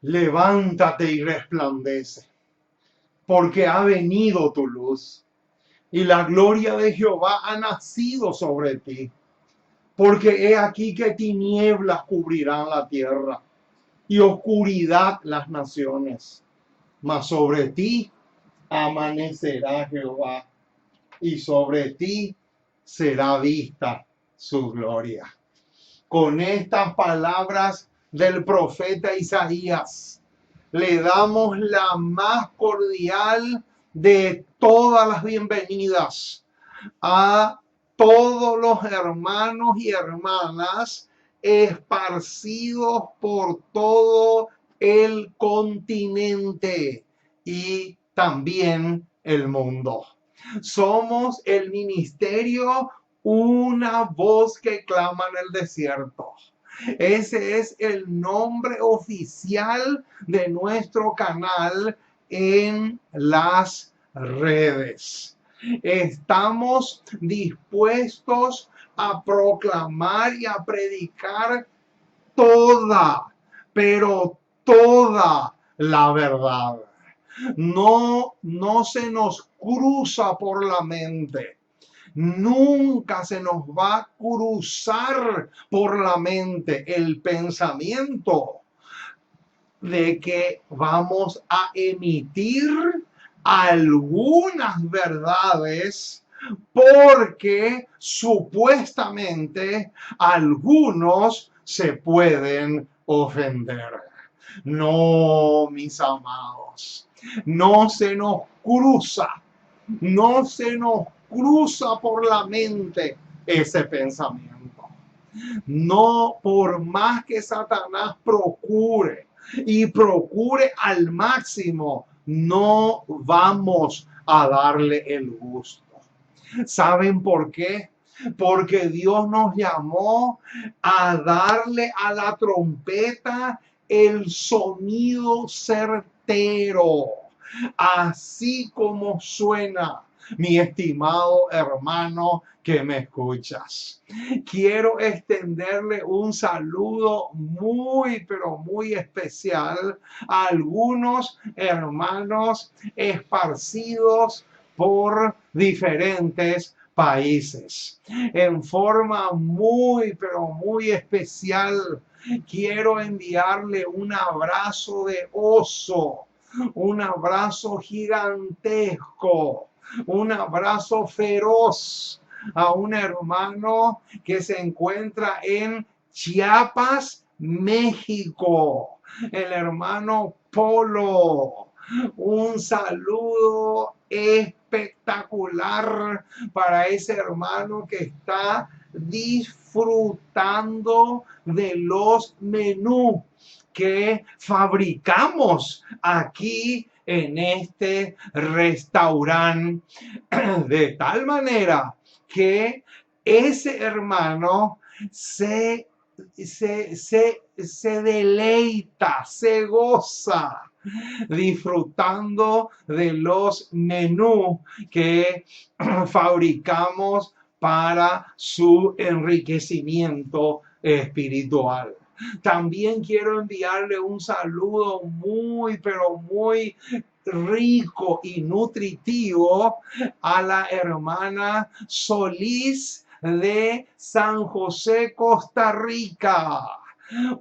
levántate y resplandece, porque ha venido tu luz y la gloria de Jehová ha nacido sobre ti. Porque he aquí que tinieblas cubrirán la tierra y oscuridad las naciones. Mas sobre ti amanecerá Jehová y sobre ti será vista su gloria. Con estas palabras del profeta Isaías, le damos la más cordial de todas las bienvenidas a todos los hermanos y hermanas esparcidos por todo el continente y también el mundo. Somos el ministerio Una Voz que Clama en el Desierto. Ese es el nombre oficial de nuestro canal en las redes. Estamos dispuestos a proclamar y a predicar toda, pero toda la verdad. No se nos cruza por la mente. Nunca se nos va a cruzar por la mente el pensamiento de que vamos a emitir algunas verdades porque supuestamente algunos se pueden ofender. No, mis amados, no se nos cruza por la mente ese pensamiento. No, por más que Satanás procure y procure al máximo, no vamos a darle el gusto. ¿Saben por qué? Porque Dios nos llamó a darle a la trompeta el sonido certero, así como suena, mi estimado hermano que me escuchas. Quiero extenderle un saludo muy, pero muy especial a algunos hermanos esparcidos por diferentes países. En forma muy, pero muy especial, quiero enviarle un abrazo de oso, un abrazo gigantesco, un abrazo feroz a un hermano que se encuentra en Chiapas, México, el hermano Polo. Un saludo espectacular para ese hermano que está disfrutando de los menús que fabricamos aquí en este restaurante, de tal manera que ese hermano se deleita, se goza disfrutando de los menús que fabricamos para su enriquecimiento espiritual. También quiero enviarle un saludo muy, pero muy rico y nutritivo a la hermana Solís de San José, Costa Rica.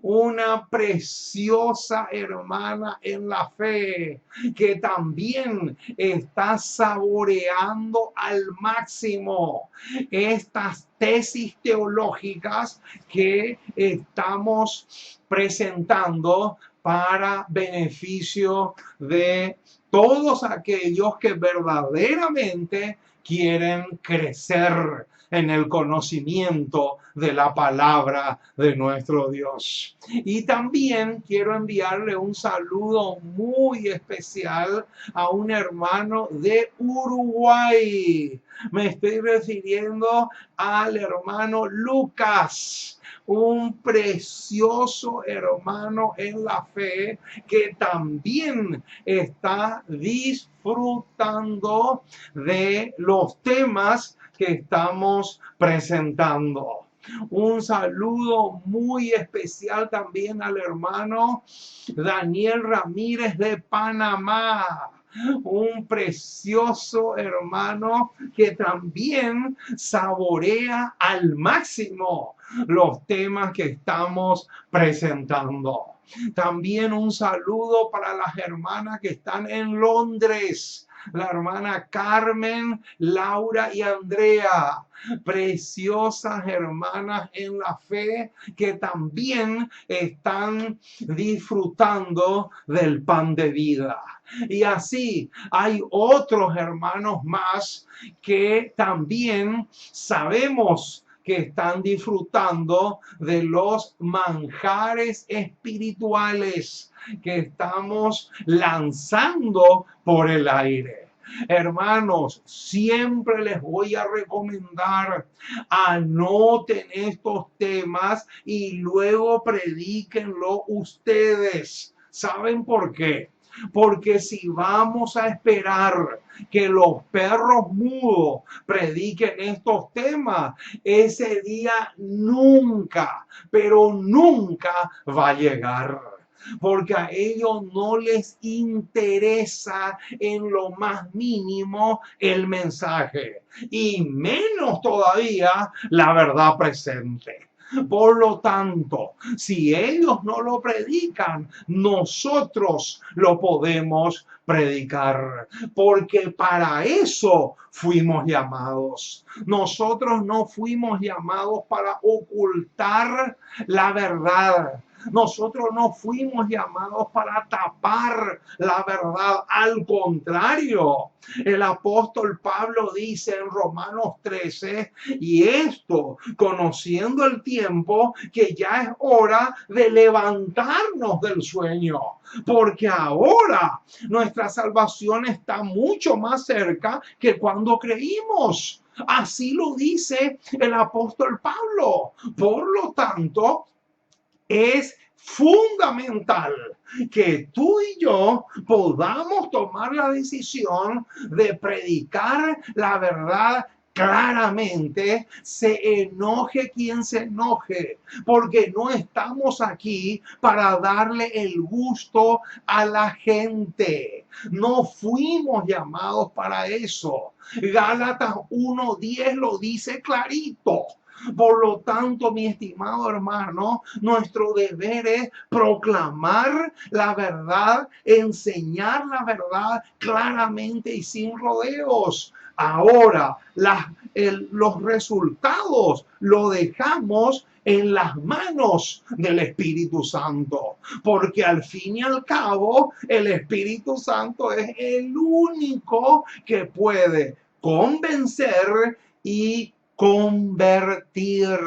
Una preciosa hermana en la fe que también está saboreando al máximo estas tesis teológicas que estamos presentando para beneficio de todos aquellos que verdaderamente quieren crecer en el conocimiento de la palabra de nuestro Dios. Y también quiero enviarle un saludo muy especial a un hermano de Uruguay. Me estoy refiriendo al hermano Lucas, un precioso hermano en la fe que también está disfrutando de los temas que estamos presentando. Un saludo muy especial también al hermano Daniel Ramírez de Panamá. Un precioso hermano que también saborea al máximo los temas que estamos presentando. También un saludo para las hermanas que están en Londres. La hermana Carmen, Laura y Andrea, preciosas hermanas en la fe que también están disfrutando del pan de vida. Y así hay otros hermanos más que también sabemos que están disfrutando de los manjares espirituales que estamos lanzando por el aire. Hermanos, siempre les voy a recomendar, anoten estos temas y luego predíquenlo ustedes. ¿Saben por qué? Porque si vamos a esperar que los perros mudos prediquen estos temas, ese día nunca, pero nunca va a llegar. Porque a ellos no les interesa en lo más mínimo el mensaje y menos todavía la verdad presente. Por lo tanto, si ellos no lo predican, nosotros lo podemos predicar, porque para eso fuimos llamados. Nosotros no fuimos llamados para ocultar la verdad. Nosotros no fuimos llamados para tapar la verdad. Al contrario, el apóstol Pablo dice en Romanos 13, y esto conociendo el tiempo, que ya es hora de levantarnos del sueño, porque ahora nuestra salvación está mucho más cerca que cuando creímos. Así lo dice el apóstol Pablo. Por lo tanto, es fundamental que tú y yo podamos tomar la decisión de predicar la verdad claramente, se enoje quien se enoje, porque no estamos aquí para darle el gusto a la gente. No fuimos llamados para eso. Gálatas 1:10 lo dice clarito. Por lo tanto, mi estimado hermano, nuestro deber es proclamar la verdad, enseñar la verdad claramente y sin rodeos. Ahora, los resultados lo dejamos en las manos del Espíritu Santo, porque al fin y al cabo el Espíritu Santo es el único que puede convencer y convertir.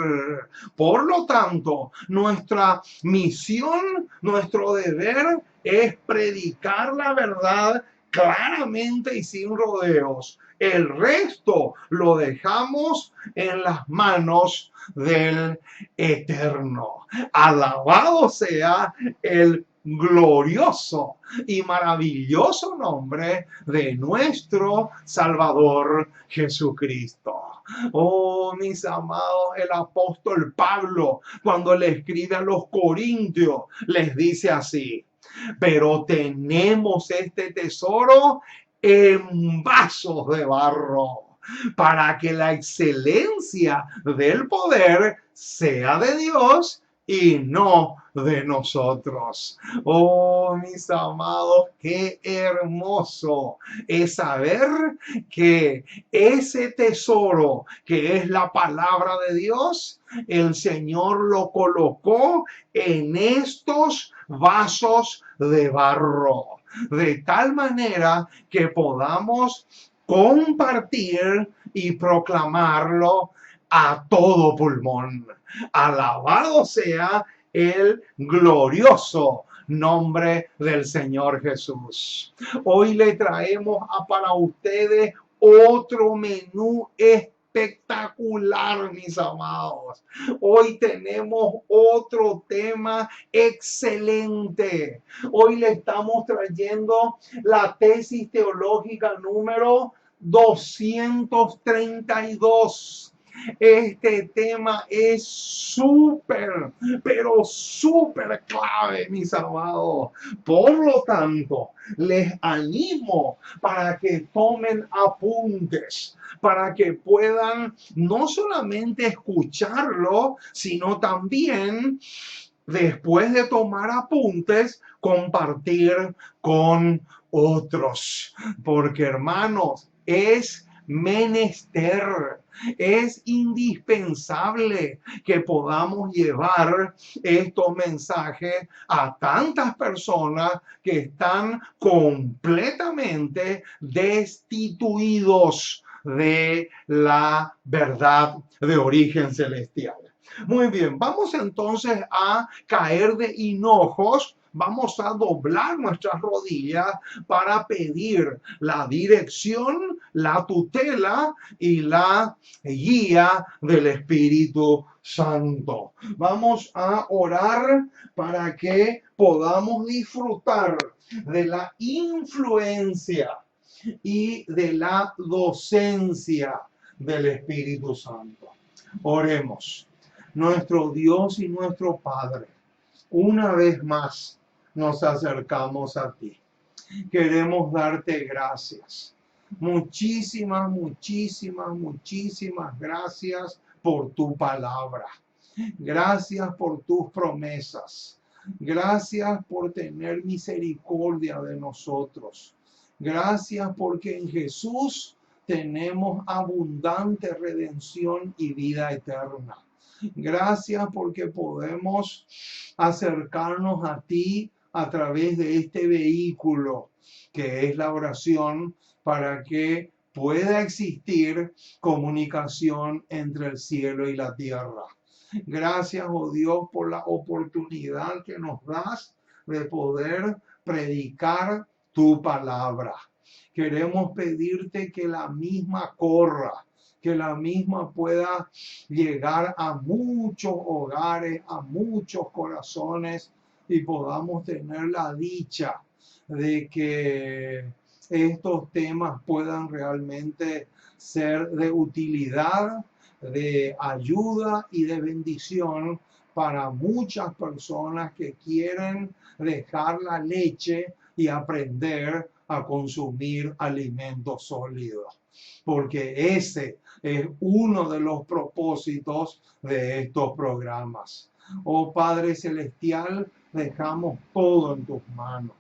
Por lo tanto, nuestra misión, nuestro deber es predicar la verdad claramente y sin rodeos. El resto lo dejamos en las manos del Eterno. Alabado sea el glorioso y maravilloso nombre de nuestro Salvador Jesucristo. Oh, mis amados, el apóstol Pablo, cuando le escribe a los Corintios, les dice así: pero tenemos este tesoro en vasos de barro, para que la excelencia del poder sea de Dios y no de nosotros. Oh, mis amados, qué hermoso es saber que ese tesoro que es la palabra de Dios, el Señor lo colocó en estos vasos de barro, de tal manera que podamos compartir y proclamarlo a todo pulmón. Alabado sea el glorioso nombre del Señor Jesús. Hoy le traemos para ustedes otro menú espectacular, mis amados. Hoy tenemos otro tema excelente. Hoy le estamos trayendo la tesis teológica número 232. Este tema es súper, pero súper clave, mis amados. Por lo tanto, les animo para que tomen apuntes, para que puedan no solamente escucharlo, sino también, después de tomar apuntes, compartir con otros. Porque, hermanos, es menester, es indispensable que podamos llevar estos mensajes a tantas personas que están completamente destituidos de la verdad de origen celestial. Muy bien, vamos entonces a caer de hinojos. Vamos a doblar nuestras rodillas para pedir la dirección, la tutela y la guía del Espíritu Santo. Vamos a orar para que podamos disfrutar de la influencia y de la docencia del Espíritu Santo. Oremos. Nuestro Dios y nuestro Padre, una vez más nos acercamos a ti. Queremos darte gracias. Muchísimas, muchísimas, muchísimas gracias por tu palabra. Gracias por tus promesas. Gracias por tener misericordia de nosotros. Gracias porque en Jesús tenemos abundante redención y vida eterna. Gracias porque podemos acercarnos a ti a través de este vehículo que es la oración, para que pueda existir comunicación entre el cielo y la tierra. Gracias, oh Dios, por la oportunidad que nos das de poder predicar tu palabra. Queremos pedirte que la misma corra, que la misma pueda llegar a muchos hogares, a muchos corazones, y podamos tener la dicha de que estos temas puedan realmente ser de utilidad, de ayuda y de bendición para muchas personas que quieren dejar la leche y aprender a consumir alimentos sólidos, porque ese es uno de los propósitos de estos programas. Oh Padre Celestial, dejamos todo en tus manos.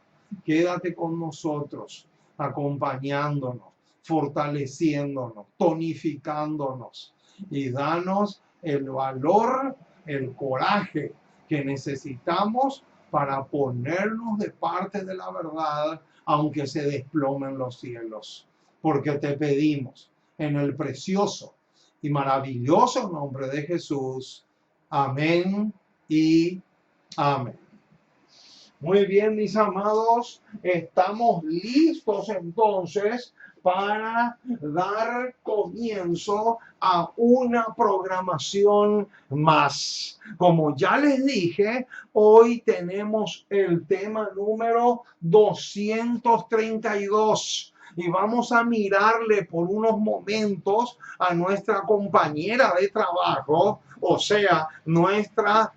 Quédate con nosotros, acompañándonos, fortaleciéndonos, tonificándonos, y danos el valor, el coraje que necesitamos para ponernos de parte de la verdad, aunque se desplomen los cielos. Porque te pedimos en el precioso y maravilloso nombre de Jesús. Amén y amén. Muy bien, mis amados, estamos listos entonces para dar comienzo a una programación más. Como ya les dije, hoy tenemos el tema número 232 y vamos a mirarle por unos momentos a nuestra compañera de trabajo, o sea, nuestra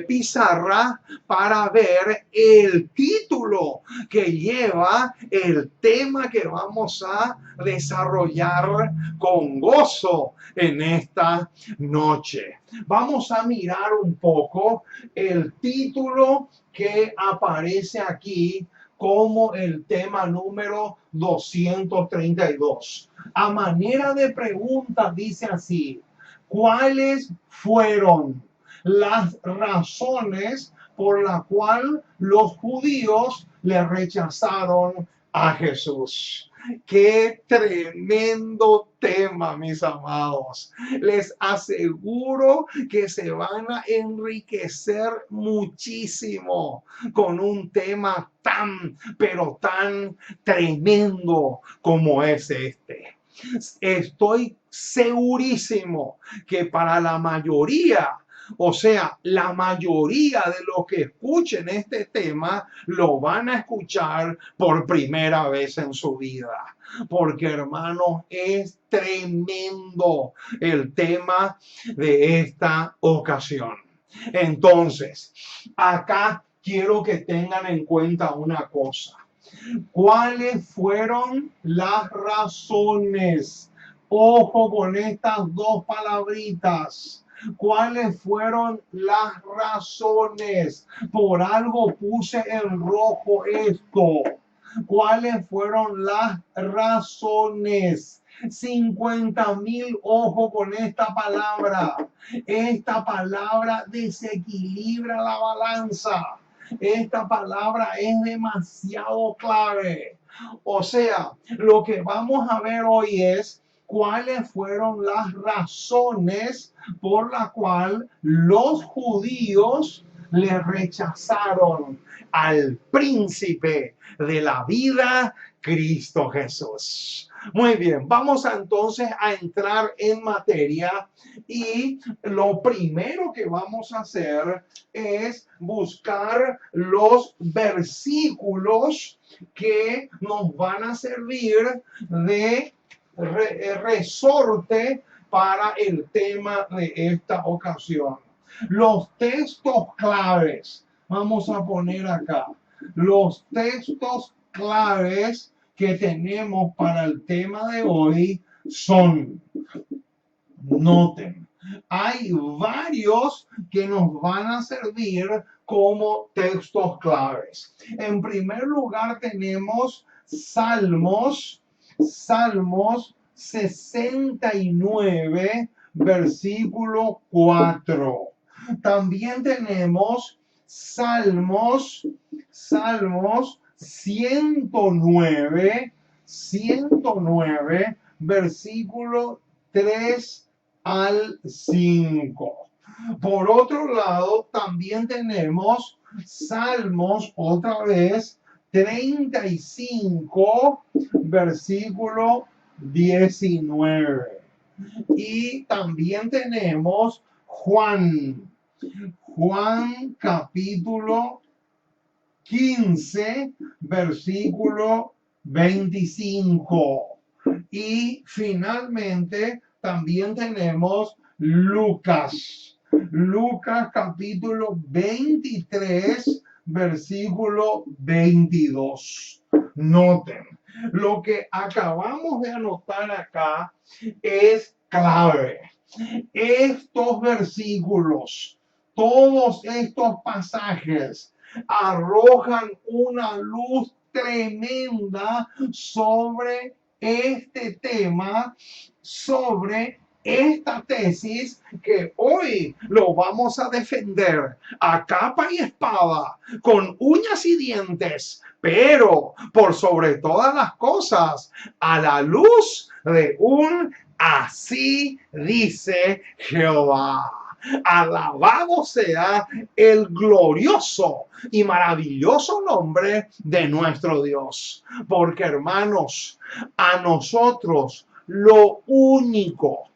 pizarra, para ver el título que lleva el tema que vamos a desarrollar con gozo en esta noche. Vamos a mirar un poco el título que aparece aquí como el tema número 232. A manera de pregunta dice así: ¿cuáles fueron las razones por las cuales los judíos le rechazaron a Jesús? Qué tremendo tema, mis amados. Les aseguro que se van a enriquecer muchísimo con un tema tan, pero tan tremendo como es este. Estoy segurísimo que para la mayoría O sea, la mayoría de los que escuchen este tema lo van a escuchar por primera vez en su vida. Porque, hermanos, es tremendo el tema de esta ocasión. Entonces, acá quiero que tengan en cuenta una cosa. ¿Cuáles fueron las razones? Ojo con estas dos palabritas. ¿Cuáles fueron las razones? Por algo puse en rojo esto. ¿Cuáles fueron las razones? 50.000, ojo con esta palabra. Esta palabra desequilibra la balanza. Esta palabra es demasiado clave. O sea, lo que vamos a ver hoy es cuáles fueron las razones por las cuales los judíos le rechazaron al príncipe de la vida, Cristo Jesús. Muy bien, vamos entonces a entrar en materia y lo primero que vamos a hacer es buscar los versículos que nos van a servir de resorte para el tema de esta ocasión. Los textos claves, vamos a poner acá, los textos claves que tenemos para el tema de hoy son, noten, hay varios que nos van a servir como textos claves. En primer lugar tenemos Salmos 69, versículo 4. También tenemos Salmos 109, versículo 3 al 5. Por otro lado, también tenemos Salmos, otra vez, 35, versículo 19. Y también tenemos Juan capítulo 15, versículo 25. Y finalmente también tenemos Lucas capítulo 23, versículo 22. Noten, lo que acabamos de anotar acá es clave. Estos versículos, todos estos pasajes arrojan una luz tremenda sobre este tema, sobre esta tesis que hoy lo vamos a defender a capa y espada, con uñas y dientes, pero por sobre todas las cosas, a la luz de un así dice Jehová. Alabado sea el glorioso y maravilloso nombre de nuestro Dios. Porque, hermanos, a nosotros lo único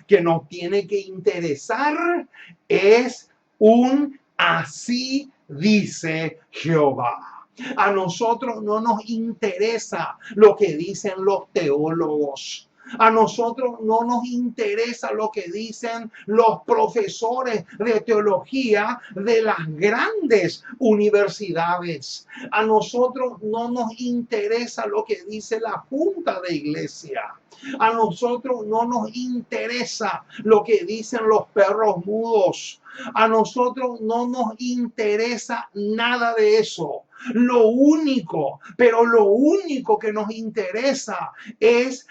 que nos tiene que interesar es un así dice Jehová. A nosotros no nos interesa lo que dicen los teólogos. A nosotros no nos interesa lo que dicen los profesores de teología de las grandes universidades. A nosotros no nos interesa lo que dice la Junta de Iglesia. A nosotros no nos interesa lo que dicen los perros mudos. A nosotros no nos interesa nada de eso. Lo único que nos interesa es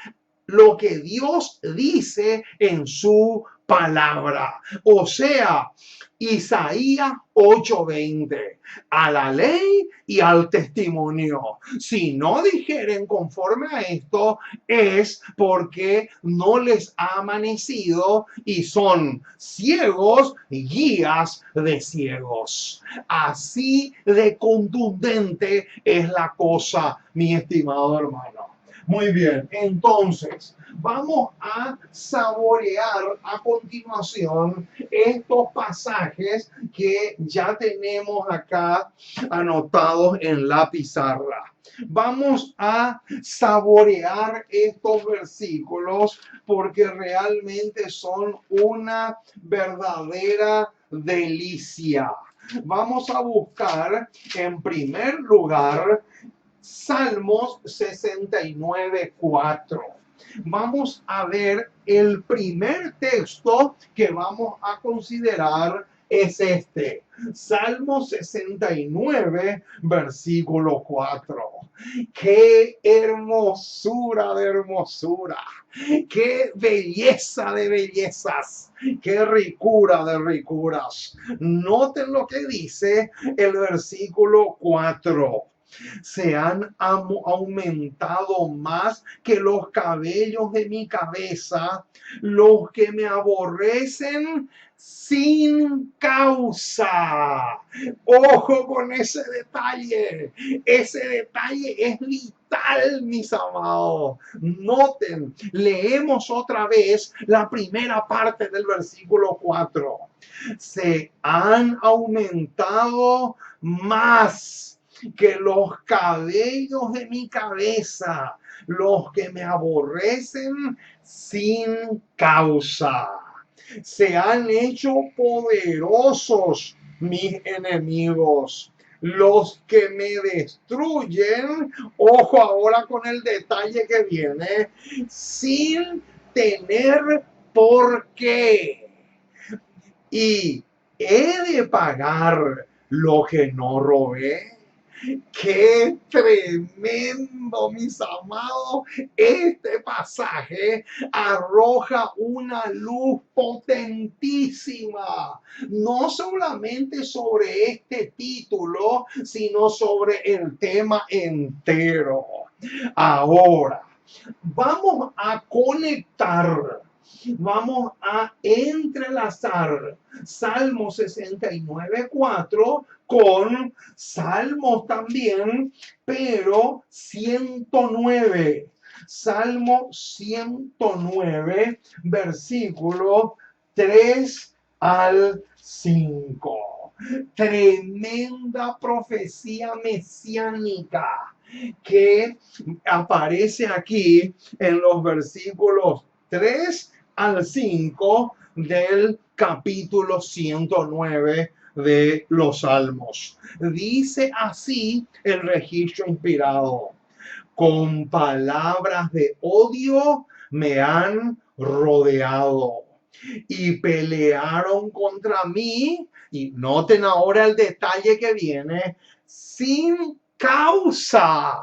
lo que Dios dice en su palabra. O sea, Isaías 8:20, a la ley y al testimonio. Si no dijeren conforme a esto, es porque no les ha amanecido y son ciegos y guías de ciegos. Así de contundente es la cosa, mi estimado hermano. Muy bien, entonces vamos a saborear a continuación estos pasajes que ya tenemos acá anotados en la pizarra. Vamos a saborear estos versículos porque realmente son una verdadera delicia. Vamos a buscar en primer lugar Salmos 69:4. Vamos a ver el primer texto que vamos a considerar es este. Salmo 69, versículo 4. Qué hermosura de hermosura. Qué belleza de bellezas. Qué ricura de ricuras. Noten lo que dice el versículo 4. Se han aumentado más que los cabellos de mi cabeza, los que me aborrecen sin causa. Ojo con ese detalle es vital, mis amados. Noten, leemos otra vez la primera parte del versículo 4. Se han aumentado más que los cabellos de mi cabeza, los que me aborrecen sin causa. Se han hecho poderosos mis enemigos, los que me destruyen. Ojo ahora con el detalle que viene, sin tener por qué. Y he de pagar lo que no robé. Qué tremendo, mis amados. Este pasaje arroja una luz potentísima, no solamente sobre este título, sino sobre el tema entero. Ahora, vamos a conectar. Vamos a entrelazar Salmo 69:4 con Salmos también, pero 109. Salmo 109, versículo 3 al 5. Tremenda profecía mesiánica que aparece aquí en los versículos 3 al 5 del capítulo 109 de los Salmos. Dice así el registro inspirado: con palabras de odio me han rodeado y pelearon contra mí. Y noten ahora el detalle que viene: sin causa.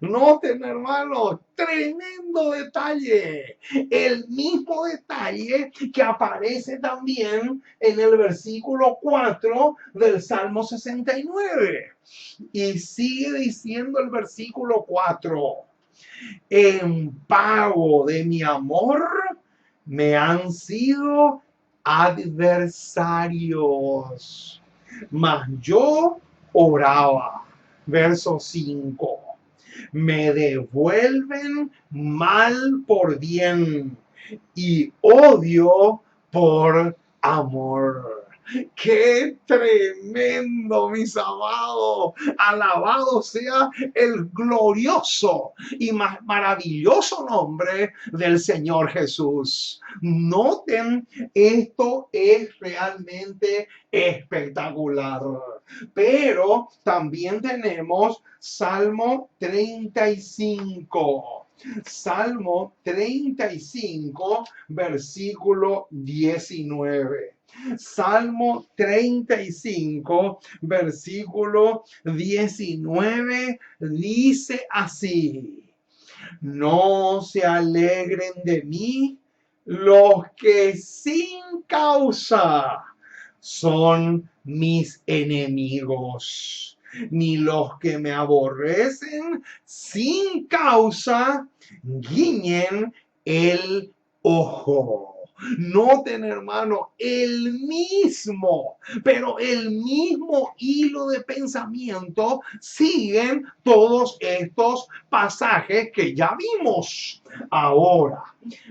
Noten, hermanos, tremendo detalle. El mismo detalle que aparece también en el versículo 4 del Salmo 69. Y sigue diciendo el versículo 4: en pago de mi amor me han sido adversarios, mas yo oraba. Verso 5. Me devuelven mal por bien y odio por amor. ¡Qué tremendo, mis amados! Alabado sea el glorioso y maravilloso nombre del Señor Jesús. Noten, esto es realmente espectacular. Pero también tenemos Salmo 35. Salmo 35, versículo 19. Salmo 35, versículo 19, dice así: no se alegren de mí los que sin causa son mis enemigos, ni los que me aborrecen sin causa guiñen el ojo. Noten, hermano, pero el mismo hilo de pensamiento siguen todos estos pasajes que ya vimos. Ahora,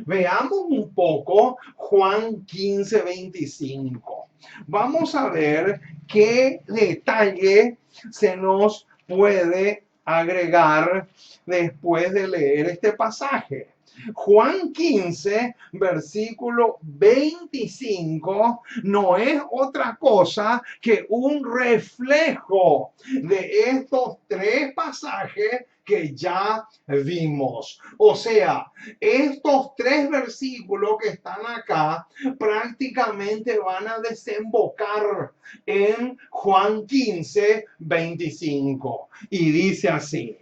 veamos un poco Juan 15:25. Vamos a ver qué detalle se nos puede agregar después de leer este pasaje. Juan 15, versículo 25, no es otra cosa que un reflejo de estos tres pasajes que ya vimos. O sea, estos tres versículos que están acá prácticamente van a desembocar en Juan 15, 25. Y dice así: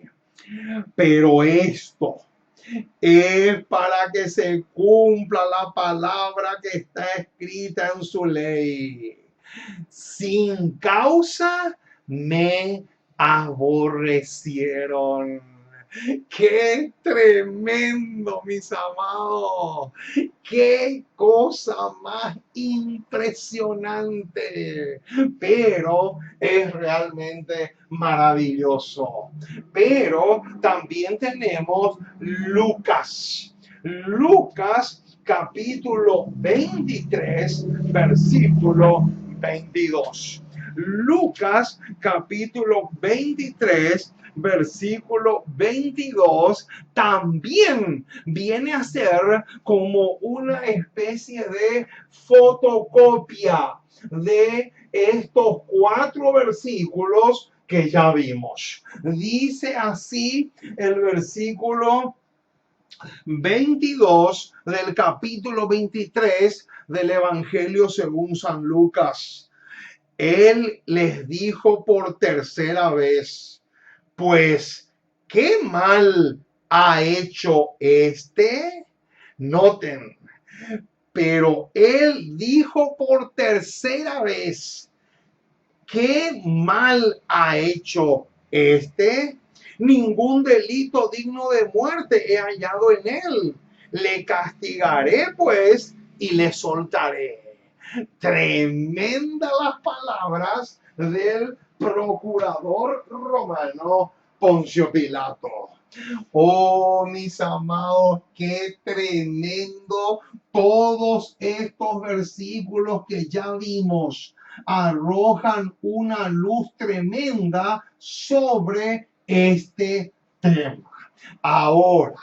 pero esto es para que se cumpla la palabra que está escrita en su ley. Sin causa me aborrecieron. Qué tremendo, mis amados. Qué cosa más impresionante. Pero es realmente maravilloso. Pero también tenemos Lucas. Lucas capítulo 23, versículo 22. Lucas capítulo 23, versículo 22, también viene a ser como una especie de fotocopia de estos cuatro versículos que ya vimos. Dice así el versículo 22 del capítulo 23 del Evangelio según San Lucas. Él les dijo por tercera vez: pues, ¿qué mal ha hecho este? Noten, pero él dijo por tercera vez: ¿qué mal ha hecho este? Ningún delito digno de muerte he hallado en él. Le castigaré, pues, y le soltaré. Tremendas las palabras del procurador romano Poncio Pilato. Oh, mis amados, qué tremendo todos estos versículos que ya vimos arrojan una luz tremenda sobre este tema. Ahora,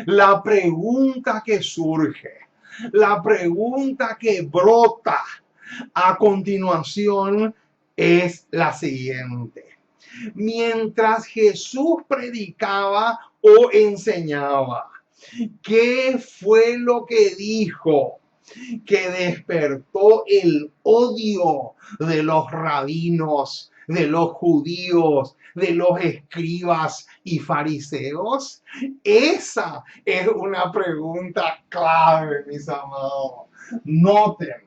la pregunta que surge, la pregunta que brota a continuación es la siguiente. Mientras Jesús predicaba o enseñaba, ¿qué fue lo que dijo que despertó el odio de los rabinos, de los judíos, de los escribas y fariseos? Esa es una pregunta clave, mis amados. Noten,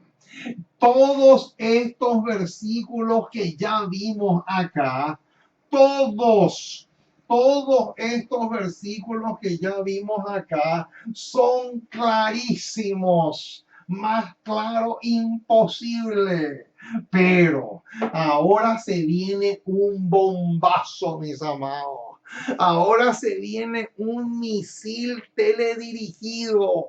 todos estos versículos que ya vimos acá, todos estos versículos que ya vimos acá son clarísimos, más claro imposible. Pero ahora se viene un bombazo, mis amados. Ahora se viene un misil teledirigido.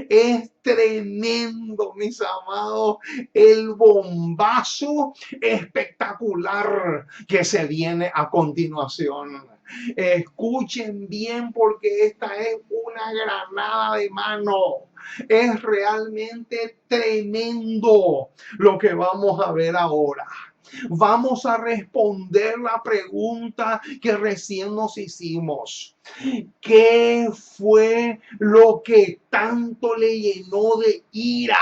Es tremendo, mis amados, el bombazo espectacular que se viene a continuación. Escuchen bien, porque esta es una granada de mano. Es realmente tremendo lo que vamos a ver ahora. Vamos a responder la pregunta que recién nos hicimos. ¿Qué fue lo que tanto le llenó de ira,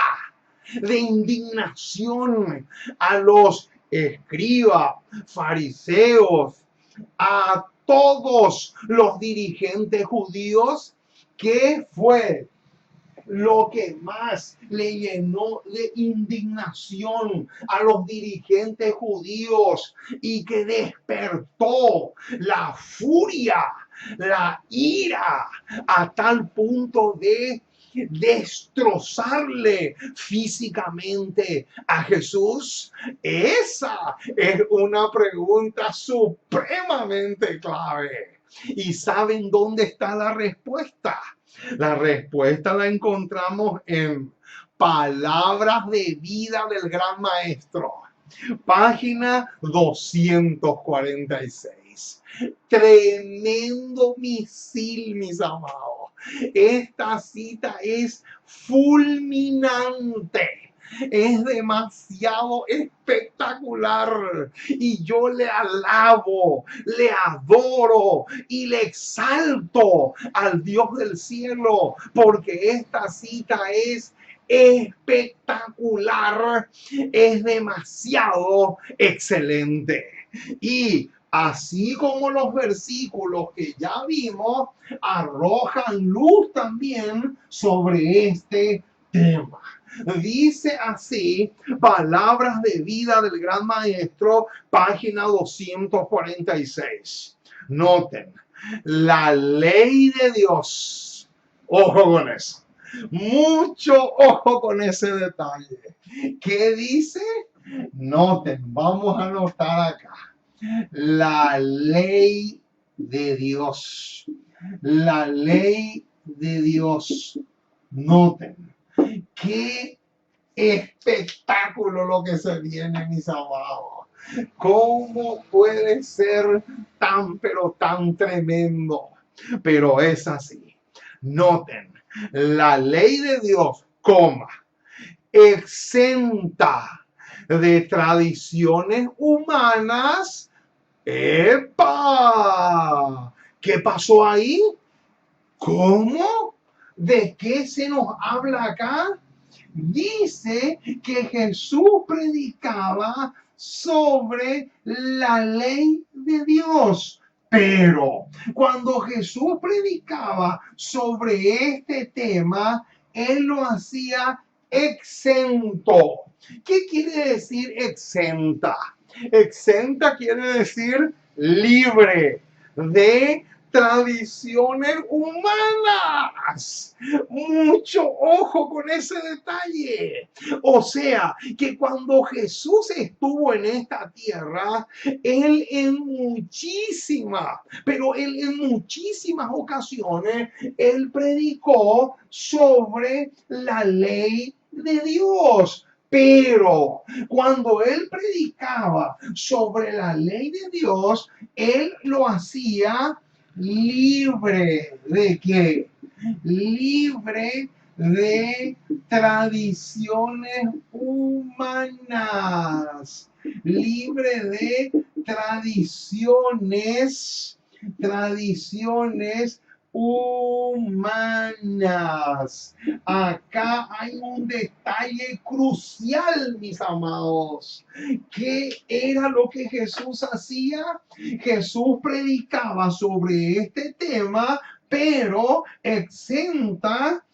de indignación a los escribas, fariseos, a todos los dirigentes judíos? ¿Qué fue lo que más le llenó de indignación a los dirigentes judíos y que despertó la furia, la ira, a tal punto de destrozarle físicamente a Jesús? Esa es una pregunta supremamente clave. ¿Y saben dónde está la respuesta? La respuesta la encontramos en Palabras de Vida del Gran Maestro, página 246. Tremendo misil, mis amados. Esta cita es fulminante. Es demasiado espectacular y yo le alabo, le adoro y le exalto al Dios del cielo porque esta cita es espectacular, es demasiado excelente. Y así como los versículos que ya vimos arrojan luz también sobre este tema. Dice así, Palabras de Vida del Gran Maestro, página 246. Noten, la ley de Dios. Ojo con eso. Mucho ojo con ese detalle. ¿Qué dice? Noten, vamos a anotar acá. La ley de Dios. La ley de Dios. Noten, qué espectáculo lo que se viene, mis amados. ¿Cómo puede ser tan, pero tan tremendo? Pero es así. Noten, la ley de Dios, exenta de tradiciones humanas. ¡Epa! ¿Qué pasó ahí? ¿Cómo? ¿De qué se nos habla acá? Dice que Jesús predicaba sobre la ley de Dios. Pero cuando Jesús predicaba sobre este tema, él lo hacía exento. ¿Qué quiere decir exenta? Exenta quiere decir libre de tradiciones humanas. Mucho ojo con ese detalle. O sea, que cuando Jesús estuvo en esta tierra, él en muchísimas ocasiones, él predicó sobre la ley de Dios. Pero cuando él predicaba sobre la ley de Dios, él lo hacía libre de qué? Libre de tradiciones humanas. Libre de tradiciones humanas. Acá hay un detalle crucial, mis amados. ¿Qué era lo que Jesús hacía? Jesús predicaba sobre este tema, pero exenta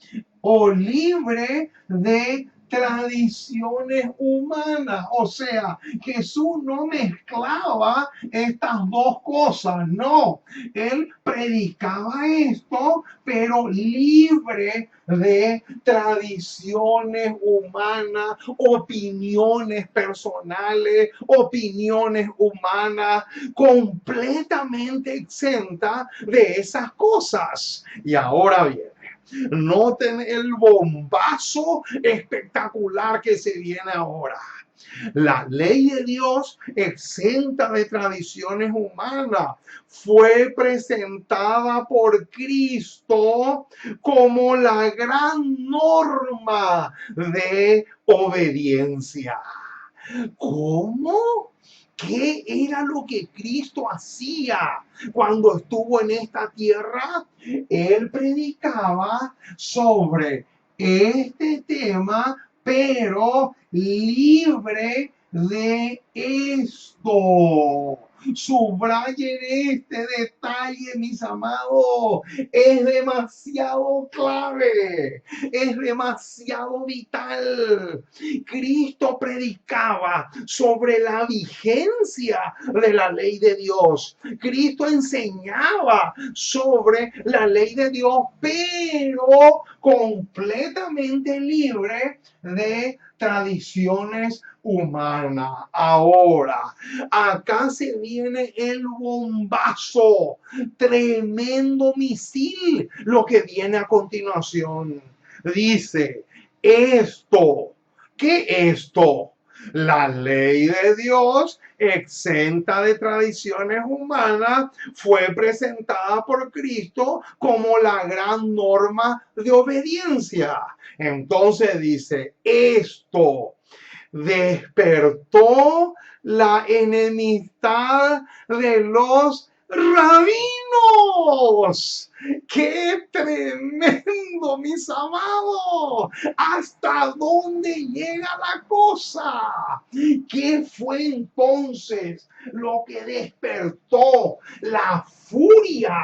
o libre de tradiciones humanas. O sea, Jesús no mezclaba estas dos cosas, no. Él predicaba esto, pero libre de tradiciones humanas, opiniones personales, opiniones humanas, completamente exenta de esas cosas. Y ahora bien, noten el bombazo espectacular que se viene ahora. La ley de Dios, exenta de tradiciones humanas, fue presentada por Cristo como la gran norma de obediencia. ¿Cómo? ¿Qué era lo que Cristo hacía cuando estuvo en esta tierra? Él predicaba sobre este tema, pero libre de esto. Subrayen este detalle, mis amados. Es demasiado clave, es demasiado vital. Cristo predicaba sobre la vigencia de la ley de Dios. Cristo enseñaba sobre la ley de Dios, pero completamente libre de tradiciones humanas. Ahora, acá se viene el bombazo, tremendo misil, lo que viene a continuación. Dice, esto, ¿qué esto? La ley de Dios, exenta de tradiciones humanas, fue presentada por Cristo como la gran norma de obediencia. Entonces dice, esto despertó la enemistad de los rabinos. ¡Qué tremendo, mis amados! ¿Hasta dónde llega la cosa? ¿Qué fue entonces lo que despertó la furia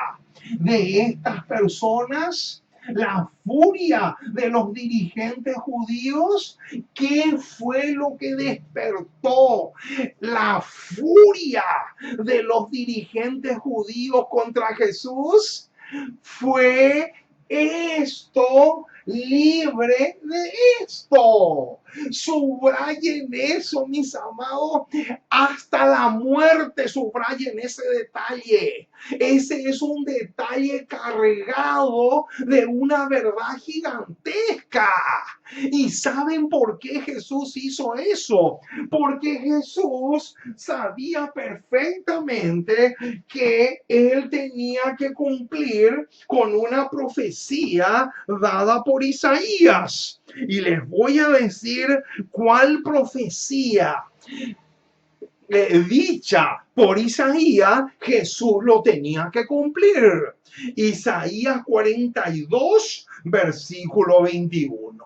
de estas personas? La furia de los dirigentes judíos. ¿Qué fue lo que despertó la furia de los dirigentes judíos contra Jesús? Fue esto, libre de esto. Subrayen eso, mis amados, hasta la muerte. Subrayen ese detalle. Ese es un detalle cargado de una verdad gigantesca. ¿Y saben por qué Jesús hizo eso? Porque Jesús sabía perfectamente que él tenía que cumplir con una profecía dada por Isaías. Y les voy a decir cuál profecía dicha por Isaías, Jesús lo tenía que cumplir. Isaías 42, versículo 21.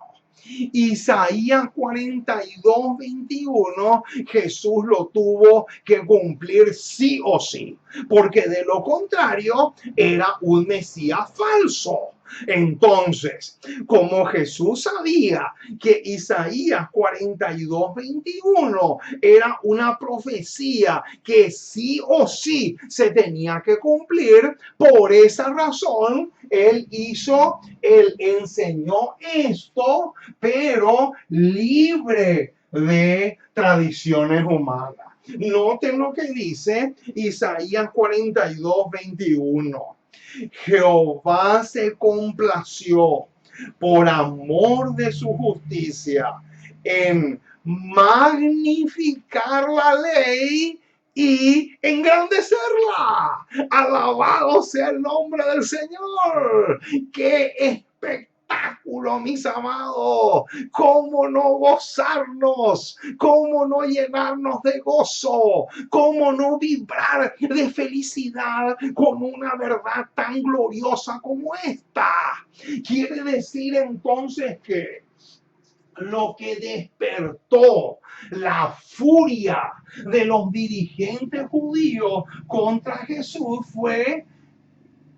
Isaías 42, 21, Jesús lo tuvo que cumplir sí o sí, porque de lo contrario era un Mesías falso. Entonces, como Jesús sabía que Isaías 42, 21 era una profecía que sí o sí se tenía que cumplir, por esa razón, él enseñó esto, pero libre de tradiciones humanas. Noten lo que dice Isaías 42, 21. Jehová se complació por amor de su justicia en magnificar la ley y engrandecerla. Alabado sea el nombre del Señor. ¡Qué espectáculo, mis amados! ¿Cómo no gozarnos? ¿Cómo no llenarnos de gozo? ¿Cómo no vibrar de felicidad con una verdad tan gloriosa como esta? Quiere decir entonces que lo que despertó la furia de los dirigentes judíos contra Jesús fue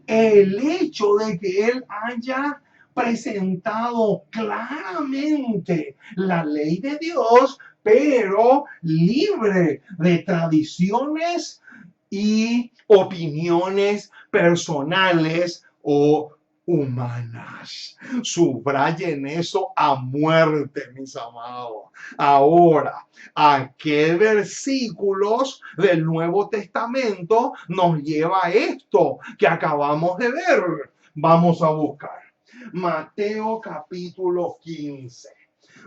el hecho de que él haya presentado claramente la ley de Dios, pero libre de tradiciones y opiniones personales o humanas. Subrayen eso a muerte, mis amados. Ahora, ¿a qué versículos del Nuevo Testamento nos lleva esto que acabamos de ver? Vamos a buscar Mateo capítulo 15.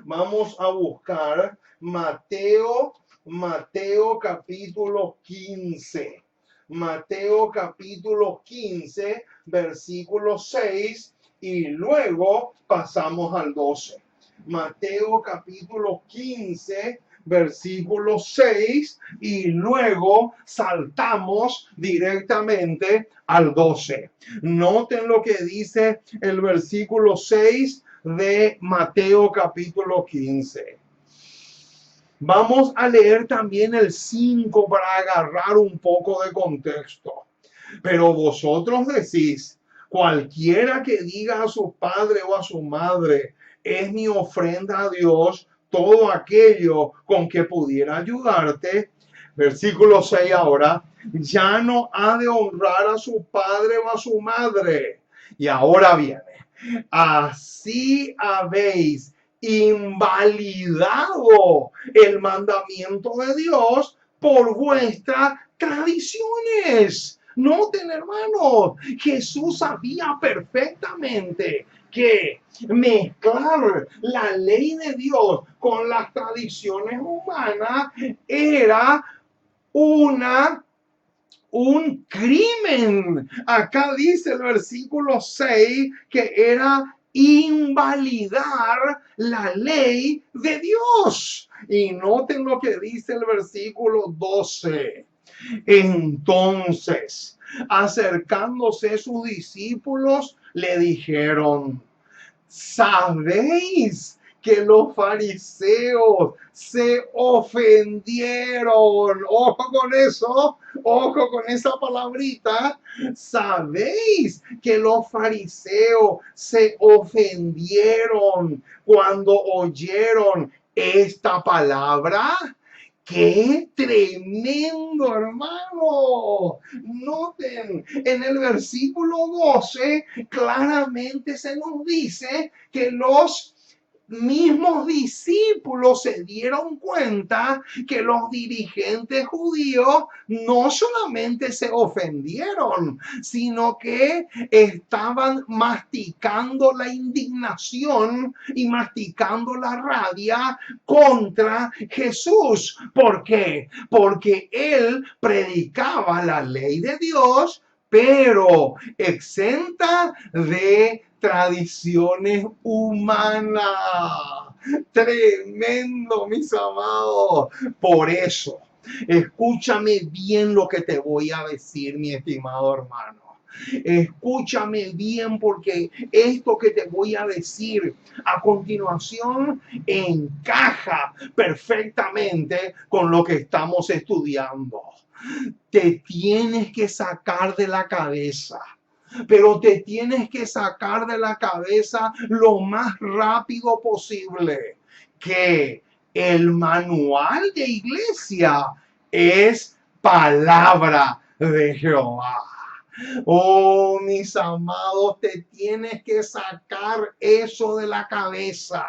Vamos a buscar Mateo capítulo 15. Mateo capítulo 15, versículo 6, y luego pasamos al 12. Mateo capítulo 15, versículo 6, y luego saltamos directamente al 12. Noten lo que dice el versículo 6 de Mateo capítulo 15. Vamos a leer también el 5 para agarrar un poco de contexto. Pero vosotros decís, cualquiera que diga a su padre o a su madre, es mi ofrenda a Dios, todo aquello con que pudiera ayudarte. Versículo 6 ahora, ya no ha de honrar a su padre o a su madre. Y ahora viene, así habéis invalidado el mandamiento de Dios por vuestras tradiciones. Noten, hermanos, Jesús sabía perfectamente que mezclar la ley de Dios con las tradiciones humanas era una un crimen. Acá dice el versículo 6 que era invalidar la ley de Dios. Y noten lo que dice el versículo 12. Entonces, acercándose sus discípulos, le dijeron, ¿sabéis que los fariseos se ofendieron? Ojo con eso, ojo con esa palabrita. ¿Sabéis que los fariseos se ofendieron cuando oyeron esta palabra? ¡Qué tremendo, hermano! Noten, en el versículo 12 claramente se nos dice que los mismos discípulos se dieron cuenta que los dirigentes judíos no solamente se ofendieron, sino que estaban masticando la indignación y masticando la rabia contra Jesús. ¿Por qué? Porque él predicaba la ley de Dios, pero exenta de tradiciones humanas. Tremendo, mis amados. Por eso, escúchame bien lo que te voy a decir, mi estimado hermano. Escúchame bien porque esto que te voy a decir a continuación encaja perfectamente con lo que estamos estudiando. Te tienes que sacar de la cabeza, pero te tienes que sacar de la cabeza lo más rápido posible que el manual de iglesia es palabra de Jehová. Oh, mis amados, te tienes que sacar eso de la cabeza.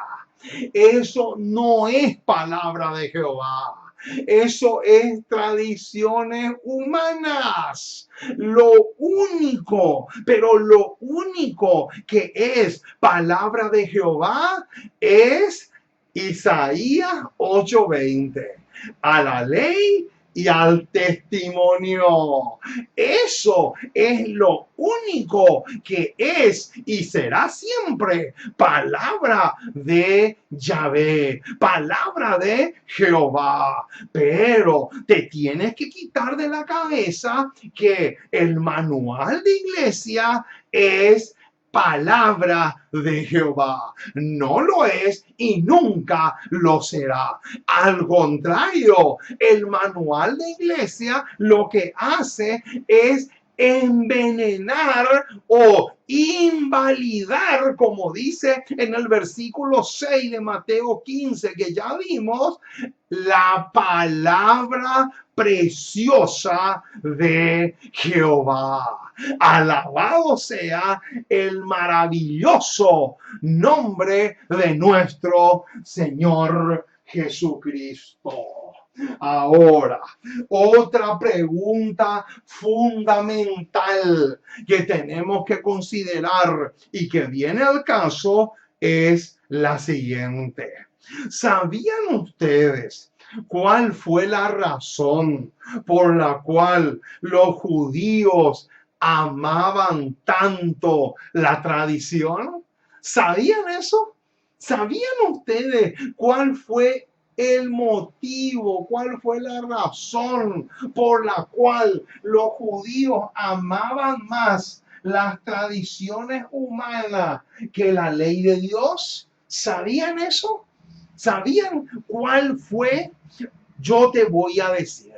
Eso no es palabra de Jehová. Eso es tradiciones humanas. Lo único, pero lo único que es palabra de Jehová es Isaías 8:20. A la ley y al testimonio. Eso es lo único que es y será siempre palabra de Yahvé, palabra de Jehová. Pero te tienes que quitar de la cabeza que el manual de iglesia es palabra de Jehová. No lo es y nunca lo será. Al contrario, el manual de iglesia lo que hace es envenenar o invalidar, como dice en el versículo 6 de Mateo 15 que ya vimos, la palabra preciosa de Jehová. Alabado sea el maravilloso nombre de nuestro Señor Jesucristo. Ahora, otra pregunta fundamental que tenemos que considerar y que viene al caso es la siguiente. ¿Sabían ustedes cuál fue la razón por la cual los judíos amaban tanto la tradición? ¿Sabían eso? ¿Sabían ustedes cuál fue el motivo, cuál fue la razón por la cual los judíos amaban más las tradiciones humanas que la ley de Dios? ¿Sabían eso? ¿Sabían cuál fue? Yo te voy a decir.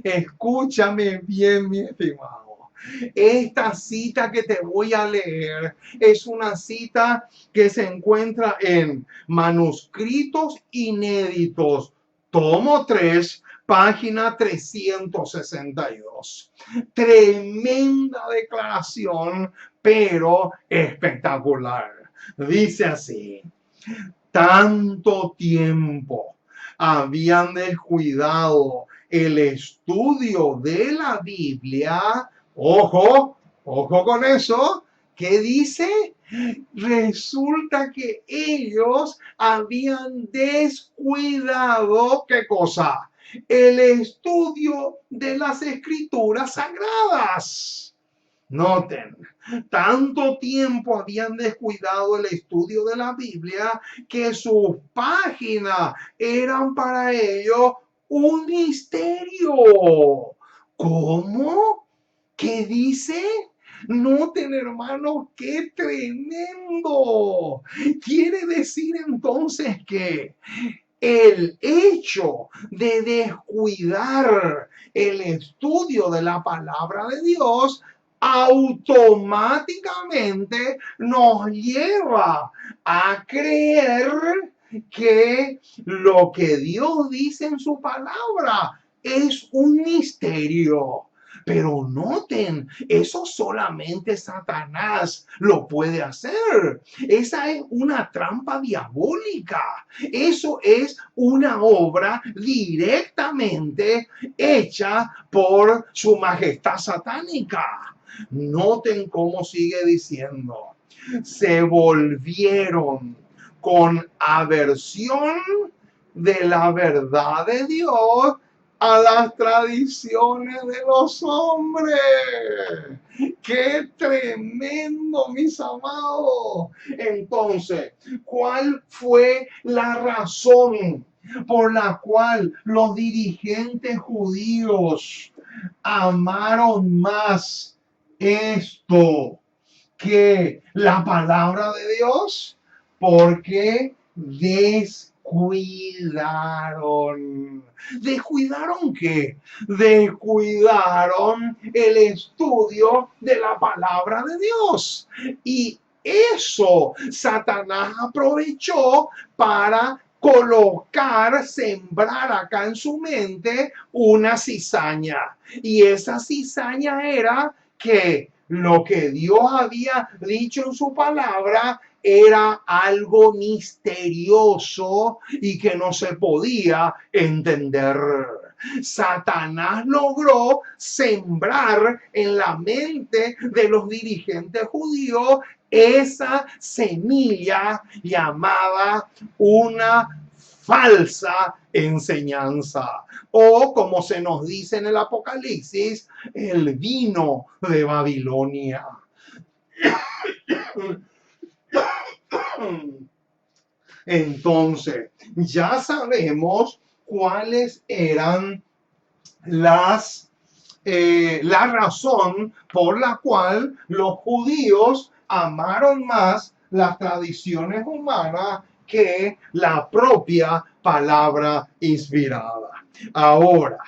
Escúchame bien, mi estimado. Esta cita que te voy a leer es una cita que se encuentra en Manuscritos Inéditos, tomo 3, página 362. Tremenda declaración, pero espectacular. Dice así: tanto tiempo habían descuidado el estudio de la Biblia. Ojo, ojo con eso. ¿Qué dice? Resulta que ellos habían descuidado, ¿qué cosa? El estudio de las escrituras sagradas. Noten, tanto tiempo habían descuidado el estudio de la Biblia que sus páginas eran para ellos un misterio. ¿Cómo? ¿Qué dice? Noten, hermanos, qué tremendo. Quiere decir entonces que el hecho de descuidar el estudio de la palabra de Dios automáticamente nos lleva a creer que lo que Dios dice en su palabra es un misterio. Pero noten, eso solamente Satanás lo puede hacer. Esa es una trampa diabólica. Eso es una obra directamente hecha por su majestad satánica. Noten cómo sigue diciendo. Se volvieron con aversión de la verdad de Dios a las tradiciones de los hombres. ¡Qué tremendo, mis amados! Entonces, ¿cuál fue la razón por la cual los dirigentes judíos amaron más esto que la palabra de Dios? Porque descuidaron. ¿Descuidaron qué? Descuidaron el estudio de la palabra de Dios. Y eso Satanás aprovechó para colocar, sembrar acá en su mente una cizaña. Y esa cizaña era que lo que Dios había dicho en su palabra era algo misterioso y que no se podía entender. Satanás logró sembrar en la mente de los dirigentes judíos esa semilla llamada una falsa enseñanza, o como se nos dice en el Apocalipsis, el vino de Babilonia. Entonces, ya sabemos cuáles eran la razón por la cual los judíos amaron más las tradiciones humanas que la propia palabra inspirada. Ahora,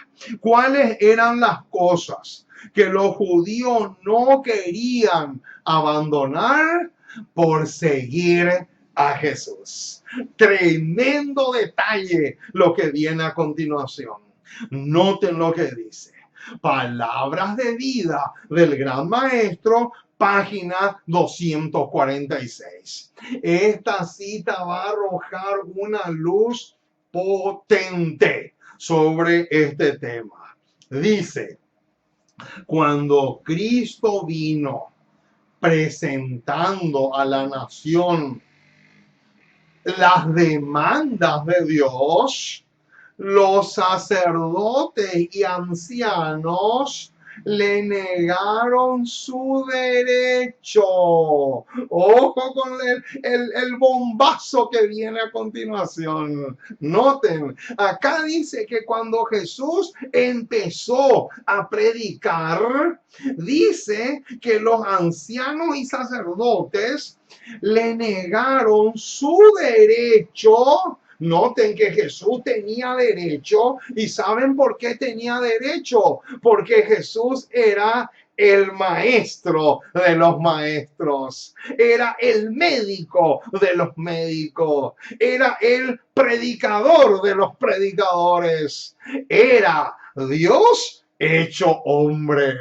¿cuáles eran las cosas que los judíos no querían abandonar por seguir a Jesús? Tremendo detalle lo que viene a continuación. Noten lo que dice. Palabras de vida del Gran Maestro, página 246. Esta cita va a arrojar una luz potente sobre este tema. Dice: cuando Cristo vino presentando a la nación las demandas de Dios, los sacerdotes y ancianos le negaron su derecho. Ojo con el bombazo que viene a continuación. Noten, acá dice que cuando Jesús empezó a predicar, dice que los ancianos y sacerdotes le negaron su derecho Noten que Jesús tenía derecho, y ¿saben por qué tenía derecho? Porque Jesús era el maestro de los maestros, era el médico de los médicos, era el predicador de los predicadores, era Dios hecho hombre.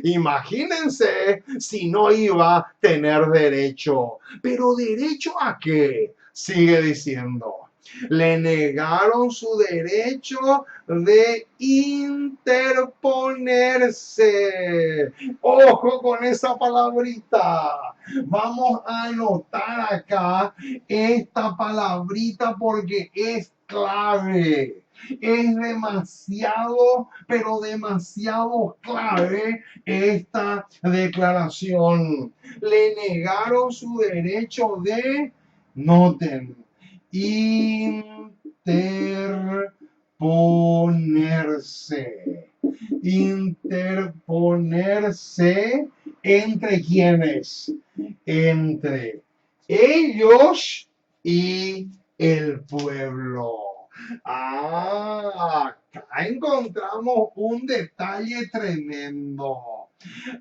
Imagínense si no iba a tener derecho. ¿Pero derecho a qué? Sigue diciendo. Le negaron su derecho de interponerse. Ojo con esa palabrita. Vamos a anotar acá esta palabrita porque es clave. Es demasiado, pero demasiado clave esta declaración. Le negaron su derecho de, noten, interponerse. Interponerse entre quienes, entre ellos y el pueblo. Acá encontramos un detalle tremendo.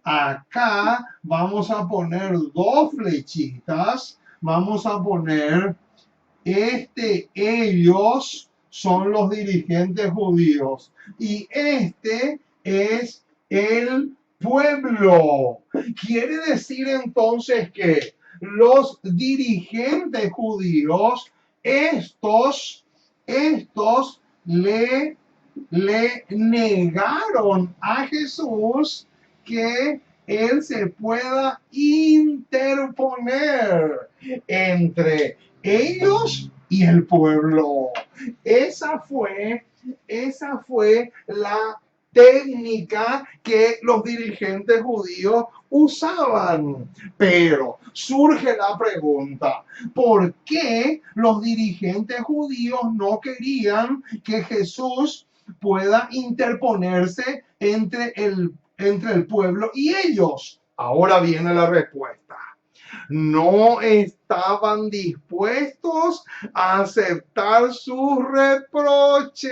Acá vamos a poner dos flechitas. Vamos a poner ellos son los dirigentes judíos y este es el pueblo. Quiere decir entonces que los dirigentes judíos, estos le negaron a Jesús que él se pueda interponer entre ellos y el pueblo. Esa fue, esa fue la técnica que los dirigentes judíos usaban. Pero surge la pregunta, ¿por qué los dirigentes judíos no querían que Jesús pueda interponerse entre el pueblo y ellos? Ahora viene la respuesta. No estaban dispuestos a aceptar sus reproches.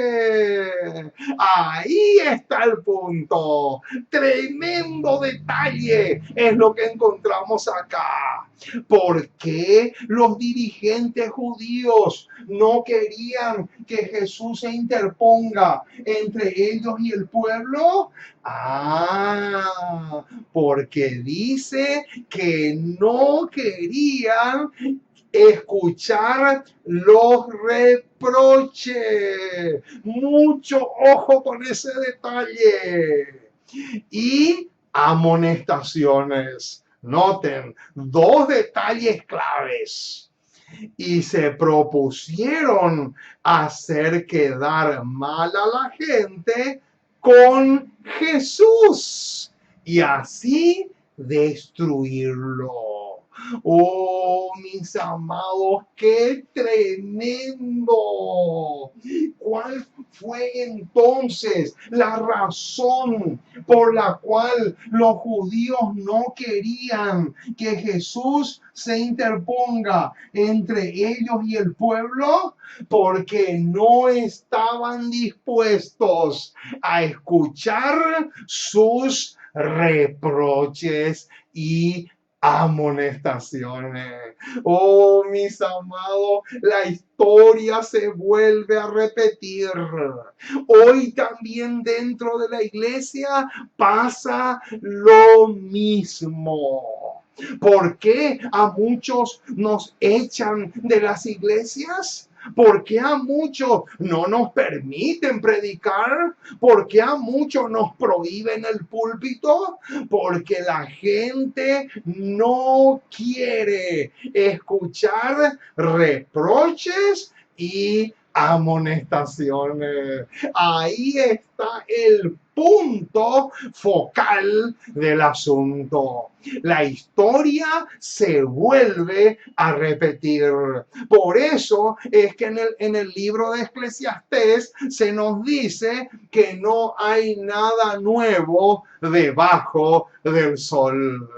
Ahí está el punto. Tremendo detalle es lo que encontramos acá. ¿Por qué los dirigentes judíos no querían que Jesús se interponga entre ellos y el pueblo? Porque dice que no querían escuchar los reproches. Mucho ojo con ese detalle. Y amonestaciones. Noten, dos detalles claves. Y se propusieron hacer quedar mal a la gente con Jesús y así destruirlo. Oh, mis amados, qué tremendo. ¿Cuál fue entonces la razón por la cual los judíos no querían que Jesús se interponga entre ellos y el pueblo? Porque no estaban dispuestos a escuchar sus reproches y amonestaciones. Oh, mis amados, la historia se vuelve a repetir. Hoy también dentro de la iglesia pasa lo mismo. ¿Por qué a muchos nos echan de las iglesias? ¿Por qué a muchos no nos permiten predicar? ¿Por qué a muchos nos prohíben el púlpito? Porque la gente no quiere escuchar reproches y amonestaciones. Ahí está el punto focal del asunto. La historia se vuelve a repetir. Por eso es que en el libro de Eclesiastés se nos dice que no hay nada nuevo debajo del sol.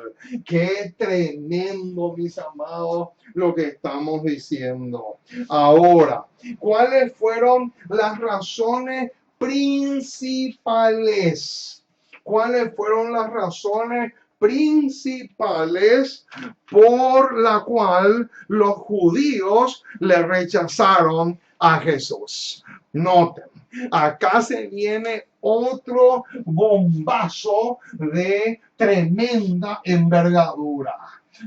Qué tremendo, mis amados, lo que estamos diciendo. Ahora, ¿cuáles fueron las razones principales? ¿Cuáles fueron las razones principales por la cual los judíos le rechazaron a Jesús? Noten, acá se viene otro bombazo de tremenda envergadura.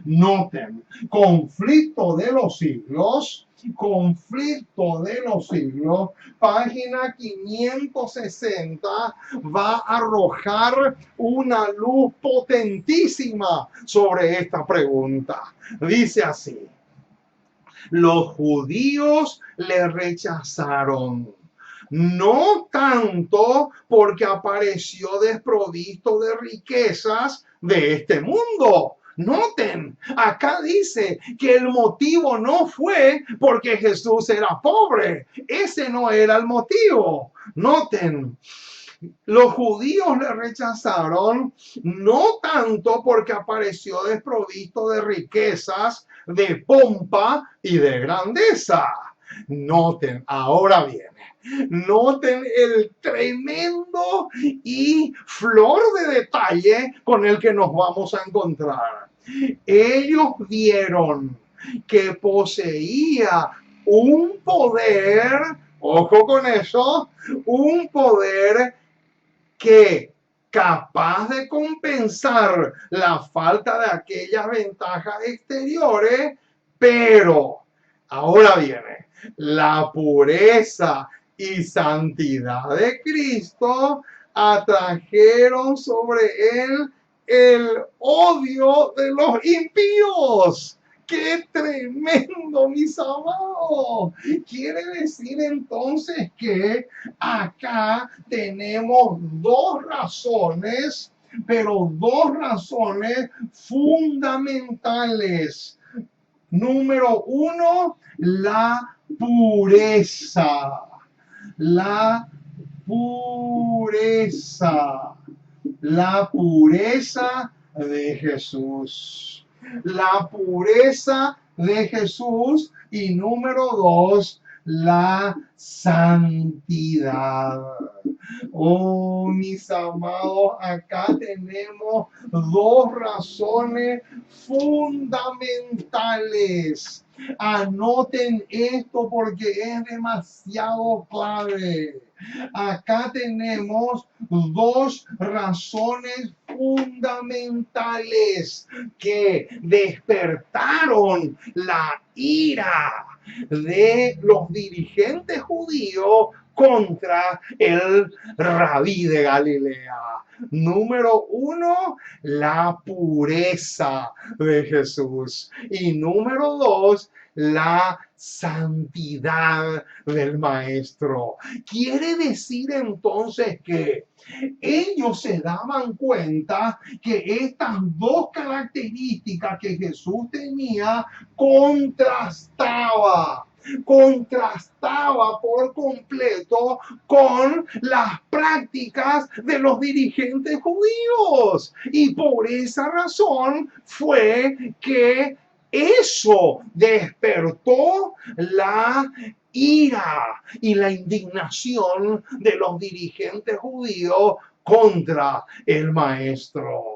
Noten, conflicto de los siglos, página 560, va a arrojar una luz potentísima sobre esta pregunta. Dice así: los judíos le rechazaron, no tanto porque apareció desprovisto de riquezas de este mundo. Noten, acá dice que el motivo no fue porque Jesús era pobre. Ese no era el motivo. Noten, los judíos le rechazaron no tanto porque apareció desprovisto de riquezas, de pompa y de grandeza. Noten, ahora viene. Noten el tremendo y flor de detalle con el que nos vamos a encontrar. Ellos vieron que poseía un poder, ojo con eso, un poder que capaz de compensar la falta de aquellas ventajas exteriores, pero ahora viene la pureza y santidad de Cristo atrajeron sobre él el odio de los impíos. ¡Qué tremendo, mis amados! Quiere decir entonces que acá tenemos dos razones, pero dos razones fundamentales. Número uno, la pureza. La pureza. La pureza de Jesús. La pureza de Jesús. Y número dos, la santidad. Oh, mis amados, acá tenemos dos razones fundamentales. Anoten esto porque es demasiado clave. Acá tenemos dos razones fundamentales que despertaron la ira de los dirigentes judíos contra el rabí de Galilea. Número uno, la pureza de Jesús. Y número dos, la santidad del maestro. Quiere decir entonces que ellos se daban cuenta que estas dos características que Jesús tenía contrastaba por completo con las prácticas de los dirigentes judíos. Y por esa razón fue que eso despertó la ira y la indignación de los dirigentes judíos contra el maestro.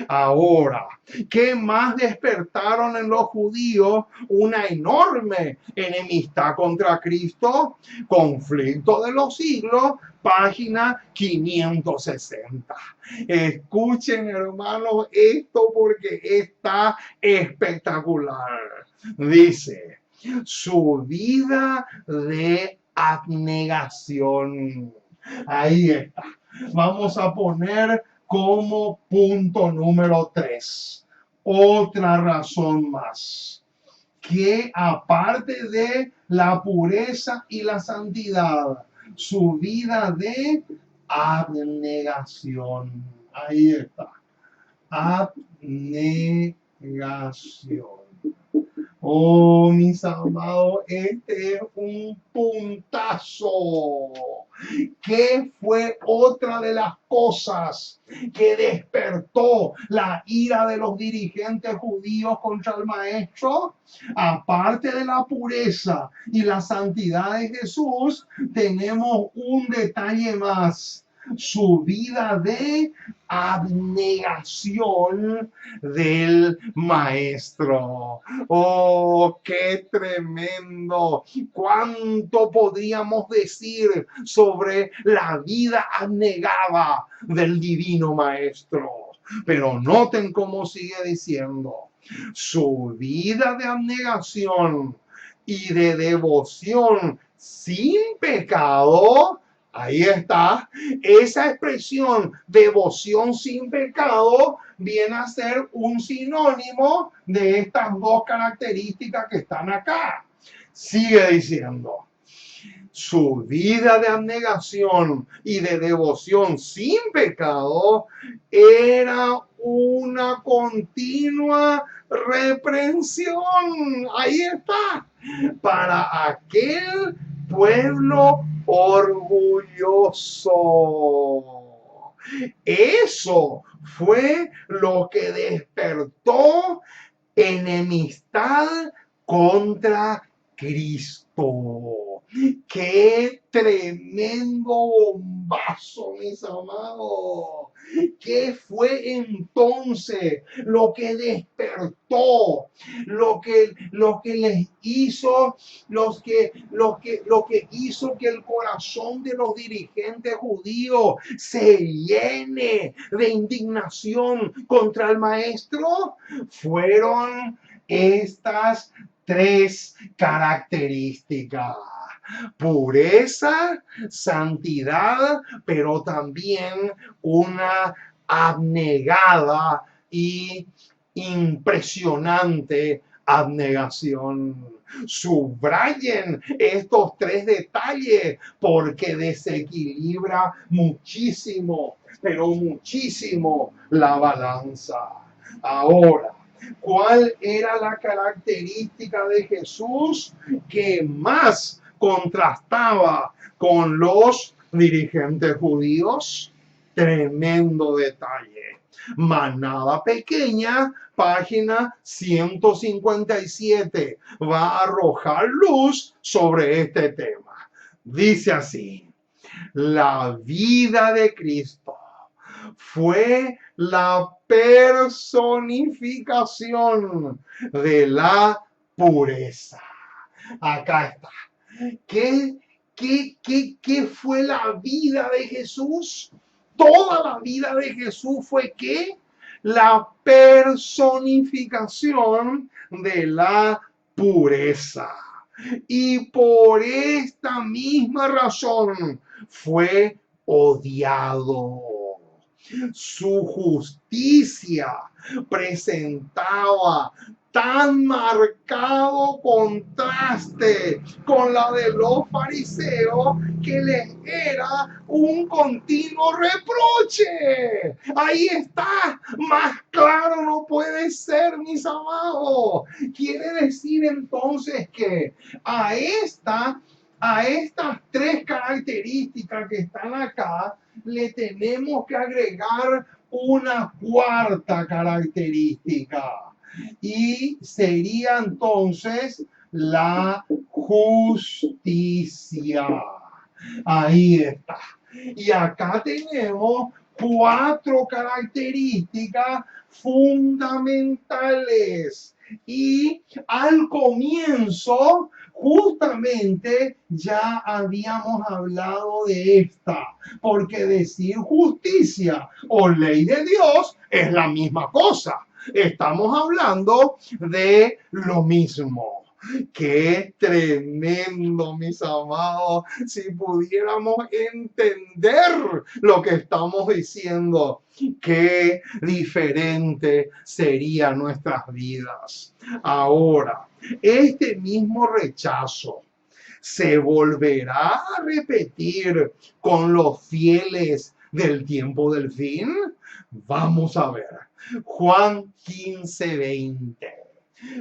Ahora, ¿qué más despertaron en los judíos? Una enorme enemistad contra Cristo, conflicto de los siglos, página 560. Escuchen, hermanos, esto porque está espectacular. Dice, su vida de abnegación. Ahí está. Vamos a poner como punto número 3. Otra razón más. Que aparte de la pureza y la santidad, su vida de abnegación. Ahí está. Abnegación. Oh, mis amados, este es un puntazo. ¿Qué fue otra de las cosas que despertó la ira de los dirigentes judíos contra el maestro? Aparte de la pureza y la santidad de Jesús, tenemos un detalle más: su vida de abnegación del maestro. Oh, qué tremendo. ¿Cuánto podríamos decir sobre la vida abnegada del divino maestro? Pero noten cómo sigue diciendo: su vida de abnegación y de devoción sin pecado. Ahí está. Esa expresión, devoción sin pecado, viene a ser un sinónimo de estas dos características que están acá. Sigue diciendo: su vida de abnegación y de devoción sin pecado era una continua reprensión. Ahí está. Para aquel pueblo orgulloso. Eso fue lo que despertó enemistad contra Cristo. Qué tremendo bombazo, mis amados. ¿Qué fue entonces lo que despertó, lo que les hizo, lo que hizo que el corazón de los dirigentes judíos se llene de indignación contra el maestro? Fueron estas tres características: pureza, santidad, pero también una abnegada y impresionante abnegación. Subrayen estos tres detalles porque desequilibra muchísimo, pero muchísimo la balanza. Ahora, ¿cuál era la característica de Jesús que más contrastaba con los dirigentes judíos? Tremendo detalle. Manada Pequeña, página 157, va a arrojar luz sobre este tema. Dice así: la vida de Cristo fue la personificación de la pureza. Acá está. ¿Qué, qué fue la vida de Jesús? Toda la vida de Jesús fue ¿qué? La personificación de la pureza. Y por esta misma razón fue odiado. Su justicia presentaba tan marcado contraste con la de los fariseos que les era un continuo reproche. Ahí está, más claro no puede ser, mis amados. Quiere decir entonces que a estas tres características que están acá le tenemos que agregar una cuarta característica, y sería entonces la justicia. Ahí está. Y acá tenemos cuatro características fundamentales. Y al comienzo, justamente ya habíamos hablado de esta, porque decir justicia o ley de Dios es la misma cosa. Estamos hablando de lo mismo. Qué tremendo, mis amados, si pudiéramos entender lo que estamos diciendo, qué diferente serían nuestras vidas. Ahora, este mismo rechazo se volverá a repetir con los fieles del tiempo del fin. Vamos a ver. Juan 15:20.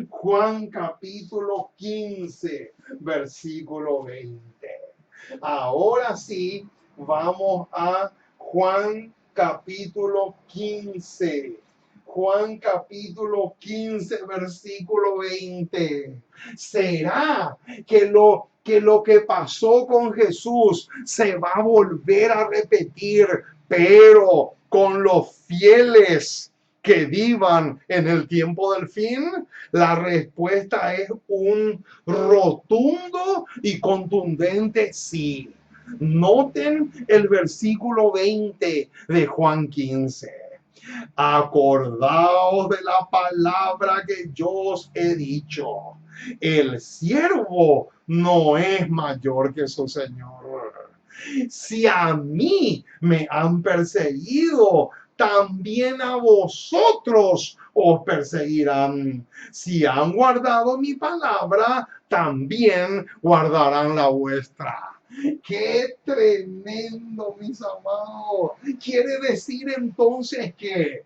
Juan capítulo 15, versículo 20. Ahora sí, vamos a Juan capítulo 15. Juan capítulo 15, versículo 20. ¿Será que lo que pasó con Jesús se va a volver a repetir, pero con los fieles que vivan en el tiempo del fin? La respuesta es un rotundo y contundente sí. Noten el versículo 20 de Juan 15. Acordaos de la palabra que yo os he dicho. El siervo no es mayor que su señor. Si a mí me han perseguido, también a vosotros os perseguirán. Si han guardado mi palabra, también guardarán la vuestra. ¡Qué tremendo, mis amados! Quiere decir entonces que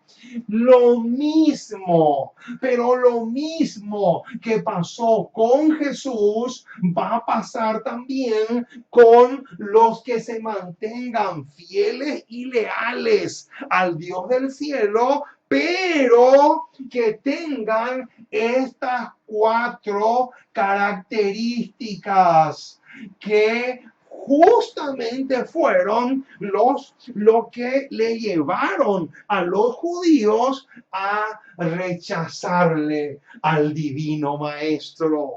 lo mismo, pero lo mismo que pasó con Jesús, va a pasar también con los que se mantengan fieles y leales al Dios del cielo, pero que tengan estas cuatro características que justamente fueron lo que le llevaron a los judíos a rechazarle al divino maestro.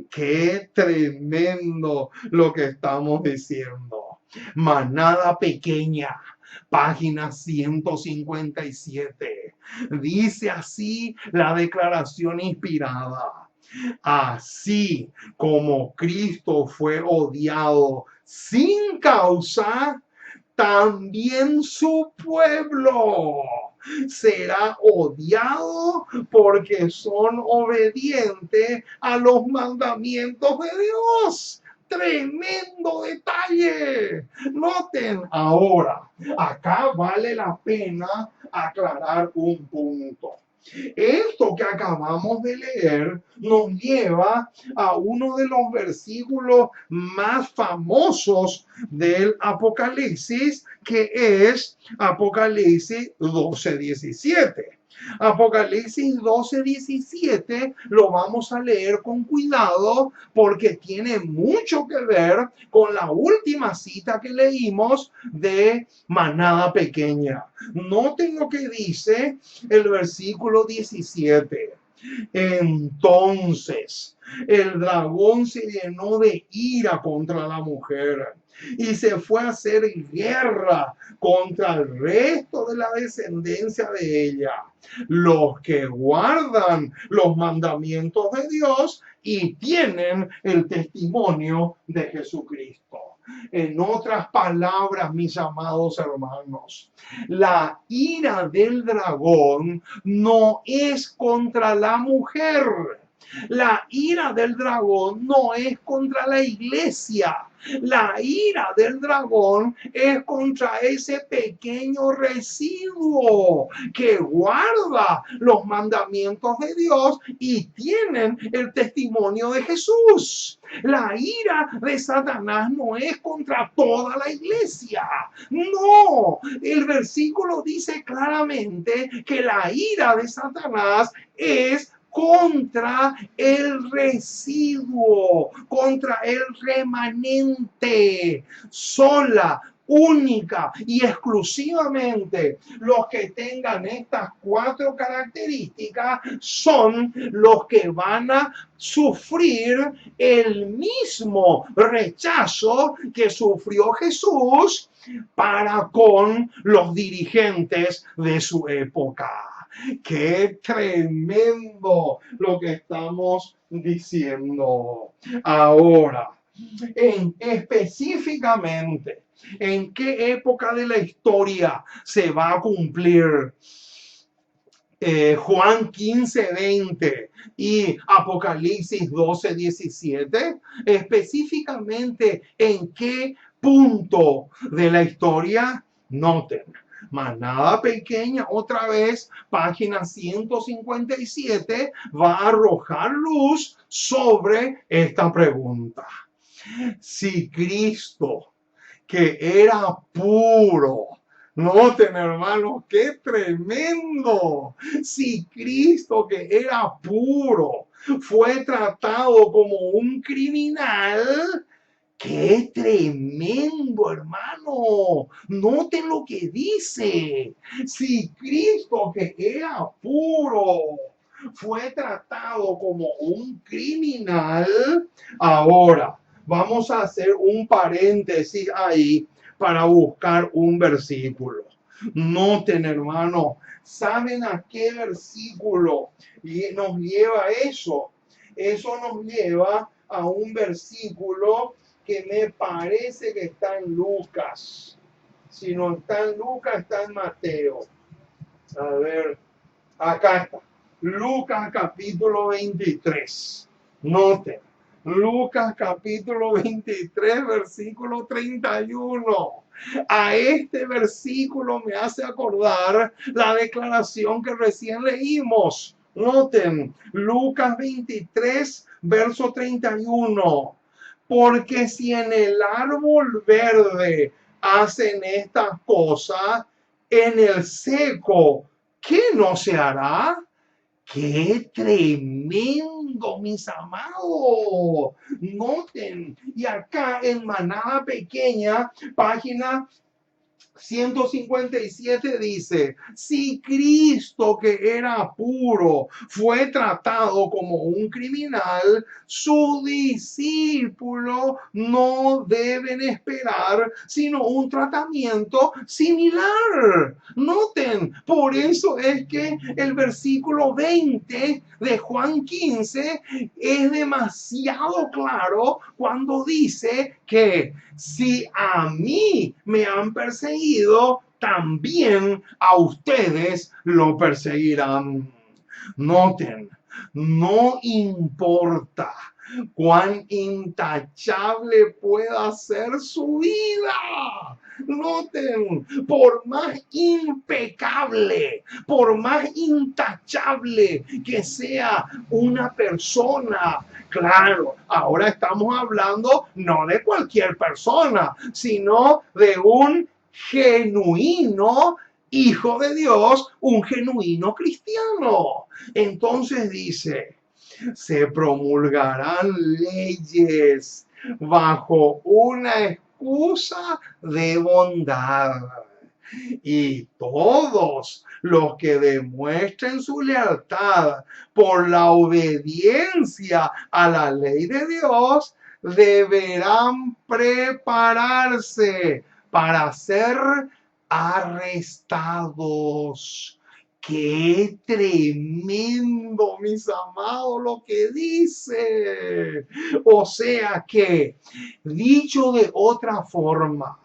Qué tremendo lo que estamos diciendo. Manada pequeña, página 157. Dice así la declaración inspirada. Así como Cristo fue odiado sin causa, también su pueblo será odiado porque son obedientes a los mandamientos de Dios. Tremendo detalle. Noten ahora, acá vale la pena aclarar un punto. Esto que acabamos de leer nos lleva a uno de los versículos más famosos del Apocalipsis, que es Apocalipsis 12:17. Apocalipsis 12:17 lo vamos a leer con cuidado porque tiene mucho que ver con la última cita que leímos de manada pequeña. Noten lo que dice el versículo 17. Entonces el dragón se llenó de ira contra la mujer y se fue a hacer guerra contra el resto de la descendencia de ella, los que guardan los mandamientos de Dios y tienen el testimonio de Jesucristo. En otras palabras, mis amados hermanos, la ira del dragón no es contra la mujer. La ira del dragón no es contra la iglesia. La ira del dragón es contra ese pequeño residuo que guarda los mandamientos de Dios y tienen el testimonio de Jesús. La ira de Satanás no es contra toda la iglesia. No, el versículo dice claramente que la ira de Satanás es contra el residuo, contra el remanente, sola, única y exclusivamente los que tengan estas cuatro características son los que van a sufrir el mismo rechazo que sufrió Jesús para con los dirigentes de su época. Qué tremendo lo que estamos diciendo ahora. Específicamente, ¿en qué época de la historia se va a cumplir Juan 15:20 y Apocalipsis 12:17? Específicamente, ¿en qué punto de la historia? Noten, Manada pequeña, otra vez, página 157, va a arrojar luz sobre esta pregunta. Si Cristo, que era puro, noten, hermanos, qué tremendo. Si Cristo, que era puro, fue tratado como un criminal, qué tremendo, hermano. Noten lo que dice. Si Cristo, que era puro, fue tratado como un criminal, ahora vamos a hacer un paréntesis ahí para buscar un versículo. Noten, hermano, ¿saben a qué versículo nos lleva eso? Eso nos lleva a un versículo que me parece que está en Lucas. Si no está en Lucas, está en Mateo. A ver, acá está. Lucas capítulo 23. Noten. Lucas capítulo 23, versículo 31. A este versículo me hace acordar la declaración que recién leímos. Noten, Lucas 23, verso 31. Porque si en el árbol verde hacen estas cosas, en el seco, ¿qué no se hará? ¡Qué tremendo, mis amados! Noten, y acá en Manada Pequeña, página 157 dice, si Cristo, que era puro, fue tratado como un criminal, sus discípulos no deben esperar sino un tratamiento similar. Noten, por eso es que el versículo 20 de Juan 15 es demasiado claro cuando dice que si a mí me han perseguido, también a ustedes lo perseguirán. Noten, no importa cuán intachable pueda ser su vida. Noten, por más impecable, por más intachable que sea una persona, claro, ahora estamos hablando no de cualquier persona, sino de un genuino hijo de Dios, un genuino cristiano. Entonces dice, se promulgarán leyes bajo una excusa de bondad. Y todos los que demuestren su lealtad por la obediencia a la ley de Dios deberán prepararse para ser arrestados. ¡Qué tremendo, mis amados, lo que dice! O sea que, dicho de otra forma,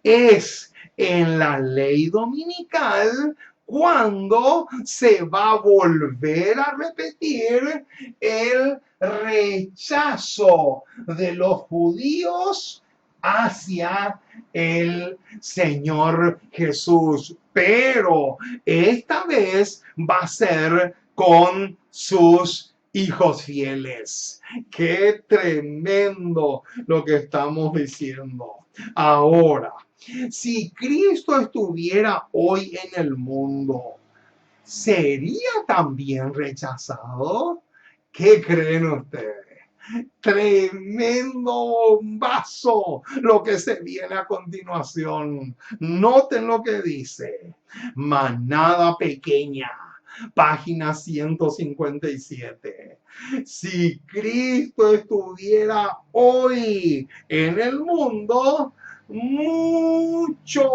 es en la ley dominical cuando se va a volver a repetir el rechazo de los judíos hacia el Señor Jesús. Pero esta vez va a ser con sus hijos fieles. Qué tremendo lo que estamos diciendo. Ahora, si Cristo estuviera hoy en el mundo, ¿sería también rechazado? ¿Qué creen ustedes? Tremendo bombazo lo que se viene a continuación. Noten lo que dice. Manada pequeña, página 157. Si Cristo estuviera hoy en el mundo, muchos,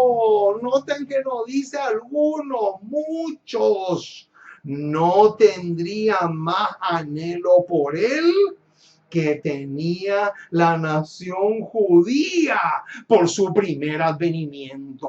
noten que no dice algunos, muchos no tendrían más anhelo por él que tenía la nación judía por su primer advenimiento.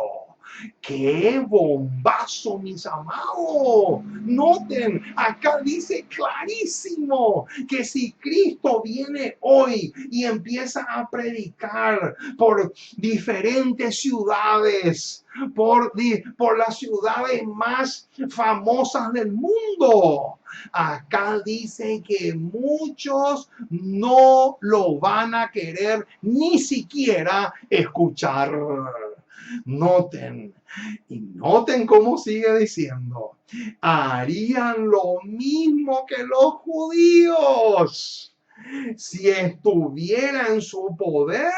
¡Qué bombazo, mis amados! Noten, acá dice clarísimo que si Cristo viene hoy y empieza a predicar por diferentes ciudades, por las ciudades más famosas del mundo, acá dice que muchos no lo van a querer ni siquiera escuchar. Noten, y noten cómo sigue diciendo, harían lo mismo que los judíos. Si estuviera en su poder,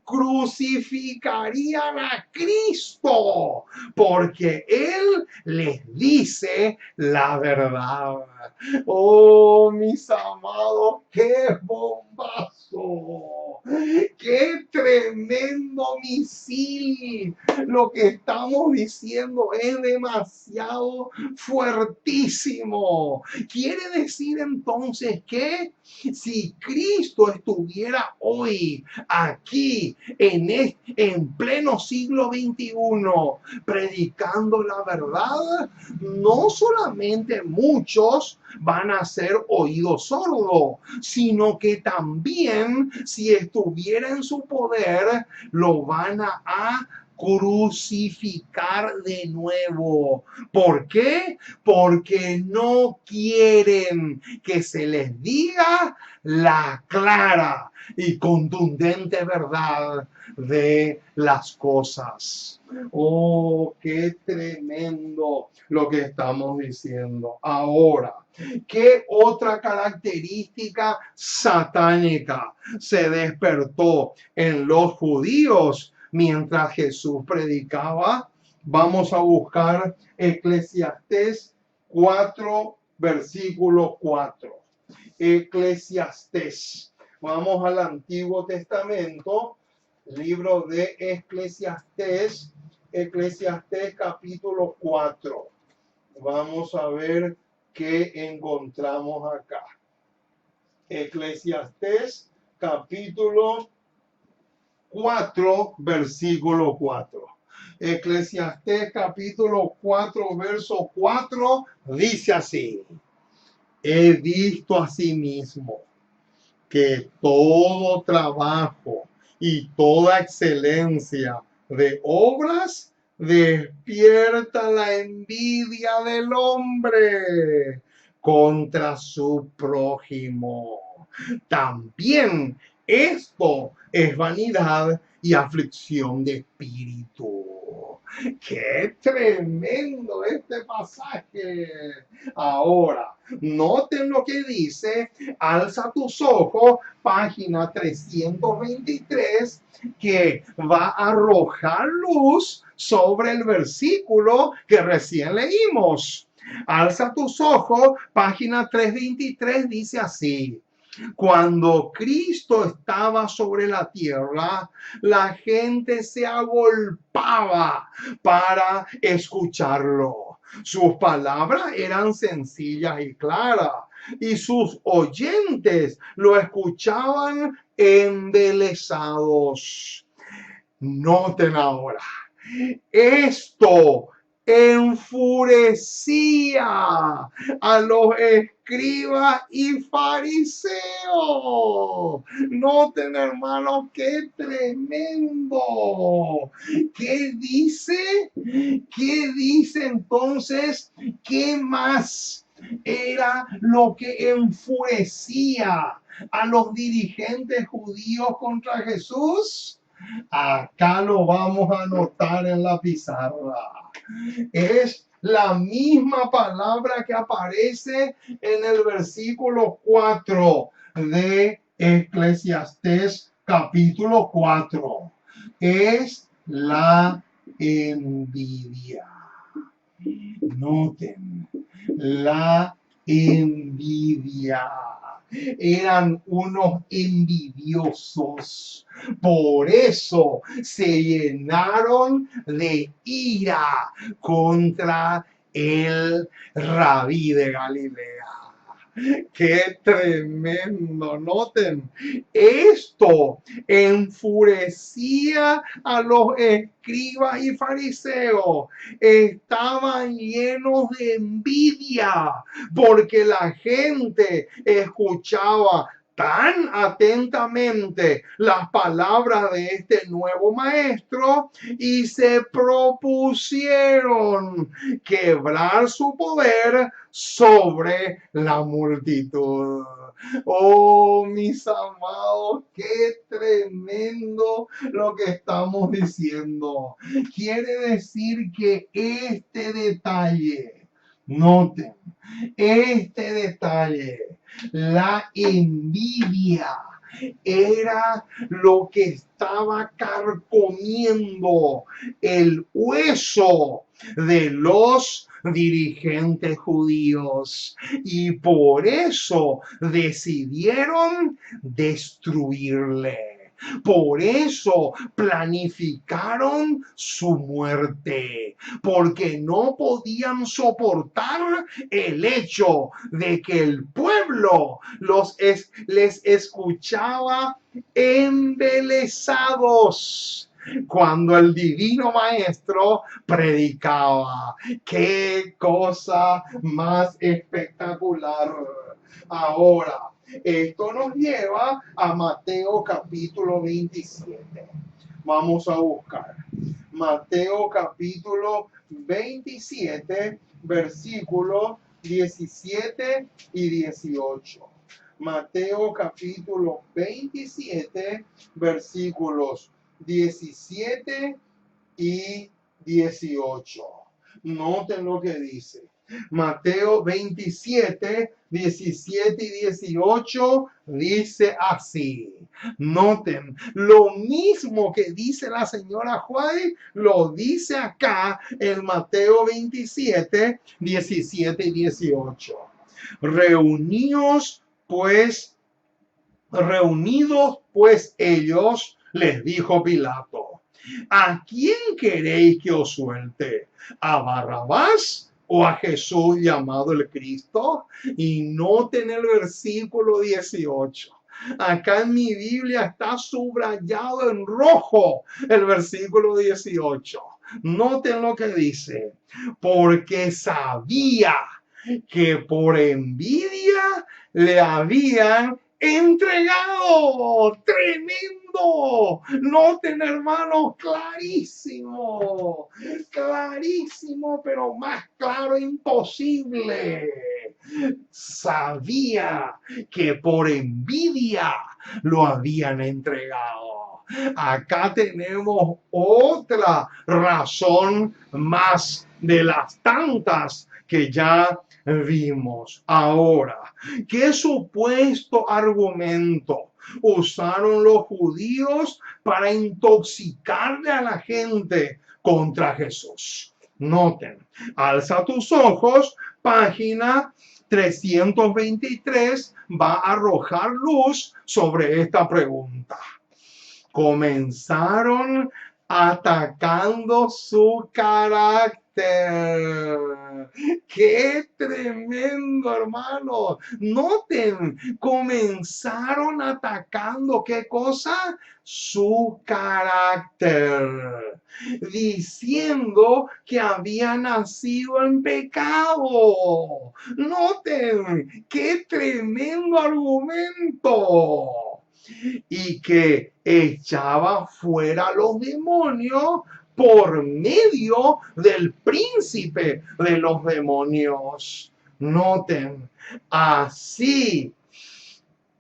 crucificarían a Cristo, porque Él les dice la verdad. Oh, mis amados, qué bombazo, qué tremendo misil. Lo que estamos diciendo es demasiado fuertísimo. Quiere decir entonces que si Cristo estuviera hoy aquí en pleno siglo XXI predicando la verdad, no solamente muchos van a ser oídos sordos, sino que también si estuviera en su poder, lo van a crucificar de nuevo. ¿Por qué? Porque no quieren que se les diga la clara y contundente verdad de las cosas. Oh, qué tremendo lo que estamos diciendo. Ahora, ¿qué otra característica satánica se despertó en los judíos mientras Jesús predicaba? Vamos a buscar Eclesiastés 4, versículo 4. Eclesiastés. Vamos al Antiguo Testamento, libro de Eclesiastés, Eclesiastés capítulo 4. Vamos a ver qué encontramos acá. Eclesiastés capítulo 4, versículo 4. Eclesiastés capítulo 4, verso 4 dice así: he visto asimismo que todo trabajo y toda excelencia de obras despierta la envidia del hombre contra su prójimo. También esto es vanidad y aflicción de espíritu. ¡Qué tremendo este pasaje! Ahora, noten lo que dice, alza tus ojos, página 323, que va a arrojar luz sobre el versículo que recién leímos. Alza tus ojos, página 323 dice así: cuando Cristo estaba sobre la tierra, la gente se agolpaba para escucharlo. Sus palabras eran sencillas y claras, y sus oyentes lo escuchaban embelesados. Noten ahora, esto enfurecía a los escribas y fariseos. Noten, hermanos, qué tremendo. ¿Qué dice? ¿Qué dice entonces? ¿Qué más era lo que enfurecía a los dirigentes judíos contra Jesús? Acá lo vamos a anotar en la pizarra. Es la misma palabra que aparece en el versículo 4 de Eclesiastés capítulo 4. Es la envidia. Noten, la envidia. Eran unos envidiosos. Por eso se llenaron de ira contra el Rabí de Galilea. Qué tremendo. Noten, esto enfurecía a los escribas y fariseos. Estaban llenos de envidia porque la gente escuchaba tan atentamente las palabras de este nuevo maestro y se propusieron quebrar su poder sobre la multitud. Oh, mis amados, qué tremendo lo que estamos diciendo. Quiere decir que este detalle, noten, este detalle, la envidia, era lo que estaba carcomiendo el hueso de los dirigentes judíos y por eso decidieron destruirle. Por eso planificaron su muerte, porque no podían soportar el hecho de que el pueblo les escuchaba embelesados cuando el divino maestro predicaba. ¡Qué cosa más espectacular! Ahora, esto nos lleva a Mateo capítulo 27. Vamos a buscar Mateo capítulo 27, versículos 17 y 18. Mateo capítulo 27, versículos 17 y 18. Noten lo que dice. Mateo 27, 17 y 18 dice así. Noten, lo mismo que dice la señora White, lo dice acá en Mateo 27, 17 y 18. Reunidos pues ellos, les dijo Pilato, ¿a quién queréis que os suelte? ¿A Barrabás o a Jesús llamado el Cristo? Y noten el versículo 18. Acá en mi Biblia está subrayado en rojo el versículo 18. Noten lo que dice. Porque sabía que por envidia le habían entregado. Tremendo. Noten, hermanos, clarísimo. Clarísimo, pero más claro imposible. Sabía que por envidia lo habían entregado. Acá tenemos otra razón más de las tantas que ya vimos. Ahora, ¿qué supuesto argumento usaron los judíos para intoxicarle a la gente contra Jesús? Noten, alza tus ojos, página 323 va a arrojar luz sobre esta pregunta. Comenzaron atacando su carácter. ¡Qué tremendo, hermano! Noten, comenzaron atacando, ¿qué cosa? Su carácter, diciendo que había nacido en pecado. Noten, qué tremendo argumento. Y que echaba fuera los demonios por medio del príncipe de los demonios. Noten, así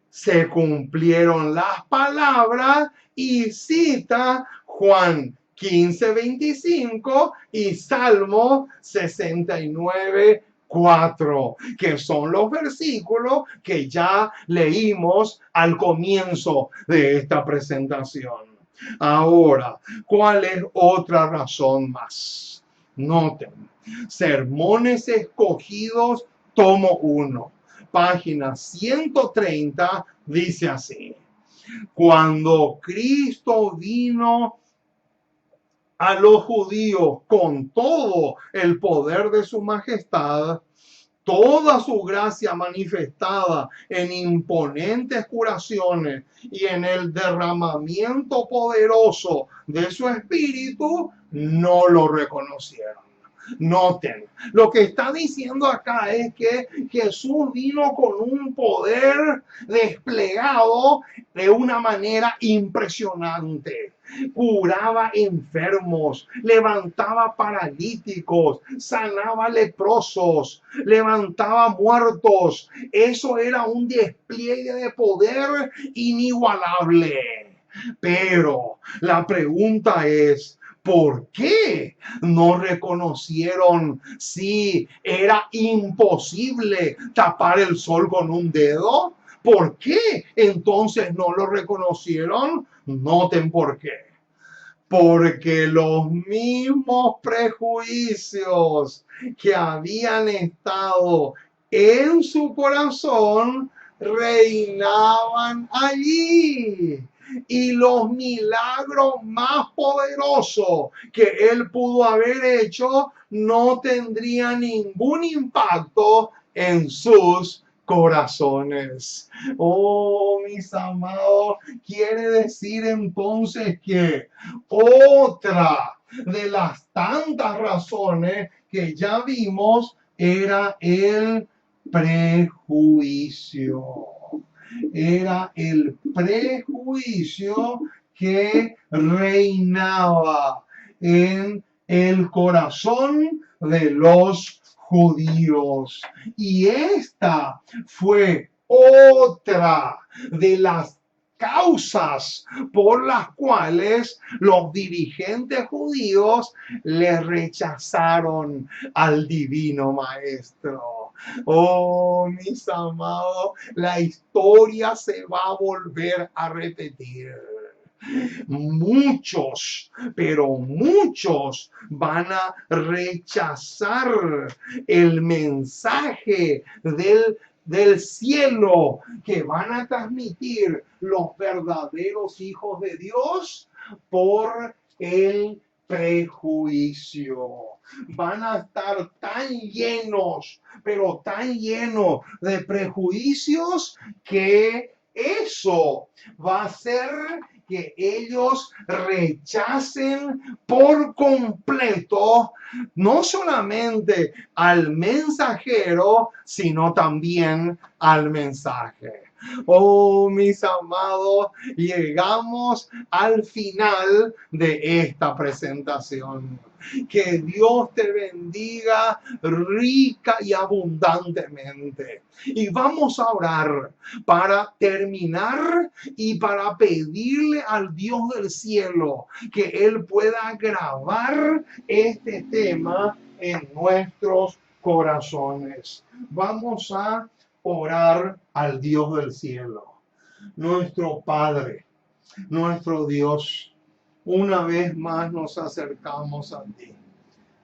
se cumplieron las palabras y cita Juan 15:25 y Salmo 69:4, que son los versículos que ya leímos al comienzo de esta presentación. Ahora, ¿cuál es otra razón más? Noten, Sermones Escogidos, tomo 1, página 130, dice así. Cuando Cristo vino a los judíos con todo el poder de su majestad, toda su gracia manifestada en imponentes curaciones y en el derramamiento poderoso de su espíritu, no lo reconocieron. Noten, lo que está diciendo acá es que Jesús vino con un poder desplegado de una manera impresionante. Curaba enfermos, levantaba paralíticos, sanaba leprosos, levantaba muertos. Eso era un despliegue de poder inigualable. Pero la pregunta es, ¿por qué no reconocieron si era imposible tapar el sol con un dedo? ¿Por qué entonces no lo reconocieron? Noten por qué. Porque los mismos prejuicios que habían estado en su corazón reinaban allí. Y los milagros más poderosos que él pudo haber hecho no tendrían ningún impacto en sus corazones. Oh, mis amados, quiere decir entonces que otra de las tantas razones que ya vimos era el prejuicio. Era el prejuicio que reinaba en el corazón de los judíos. Y esta fue otra de las causas por las cuales los dirigentes judíos le rechazaron al divino maestro. Oh, mis amados, la historia se va a volver a repetir. Muchos, pero muchos van a rechazar el mensaje del cielo que van a transmitir los verdaderos hijos de Dios por el prejuicio. Van a estar tan llenos, pero tan llenos de prejuicios que eso va a hacer que ellos rechacen por completo no solamente al mensajero, sino también al mensaje. Oh, mis amados, llegamos al final de esta presentación. Que Dios te bendiga rica y abundantemente. Y vamos a orar para terminar y para pedirle al Dios del cielo que Él pueda grabar este tema en nuestros corazones. Vamos a orar al Dios del cielo, nuestro Padre, nuestro Dios. Una vez más nos acercamos a ti.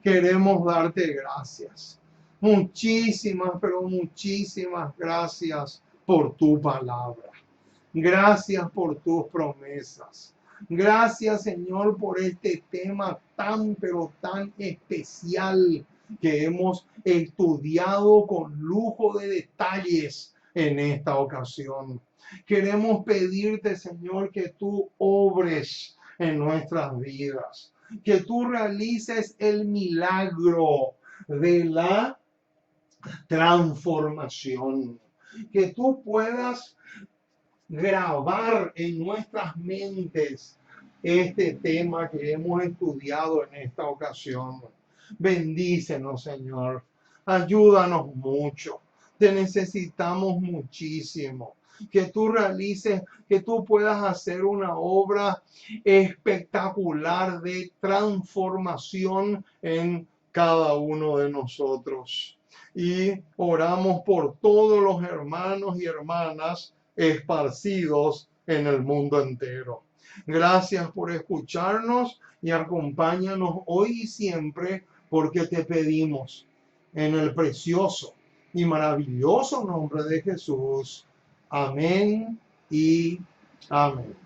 Queremos darte gracias. Muchísimas, pero muchísimas gracias por tu palabra. Gracias por tus promesas. Gracias, Señor, por este tema tan, pero tan especial que hemos estudiado con lujo de detalles en esta ocasión. Queremos pedirte, Señor, que tú obres en nuestras vidas, que tú realices el milagro de la transformación, que tú puedas grabar en nuestras mentes este tema que hemos estudiado en esta ocasión. Bendícenos, Señor. Ayúdanos mucho. Te necesitamos muchísimo. Que tú realices, que tú puedas hacer una obra espectacular de transformación en cada uno de nosotros. Y oramos por todos los hermanos y hermanas esparcidos en el mundo entero. Gracias por escucharnos y acompáñanos hoy y siempre, porque te pedimos en el precioso y maravilloso nombre de Jesús. Amén y amén.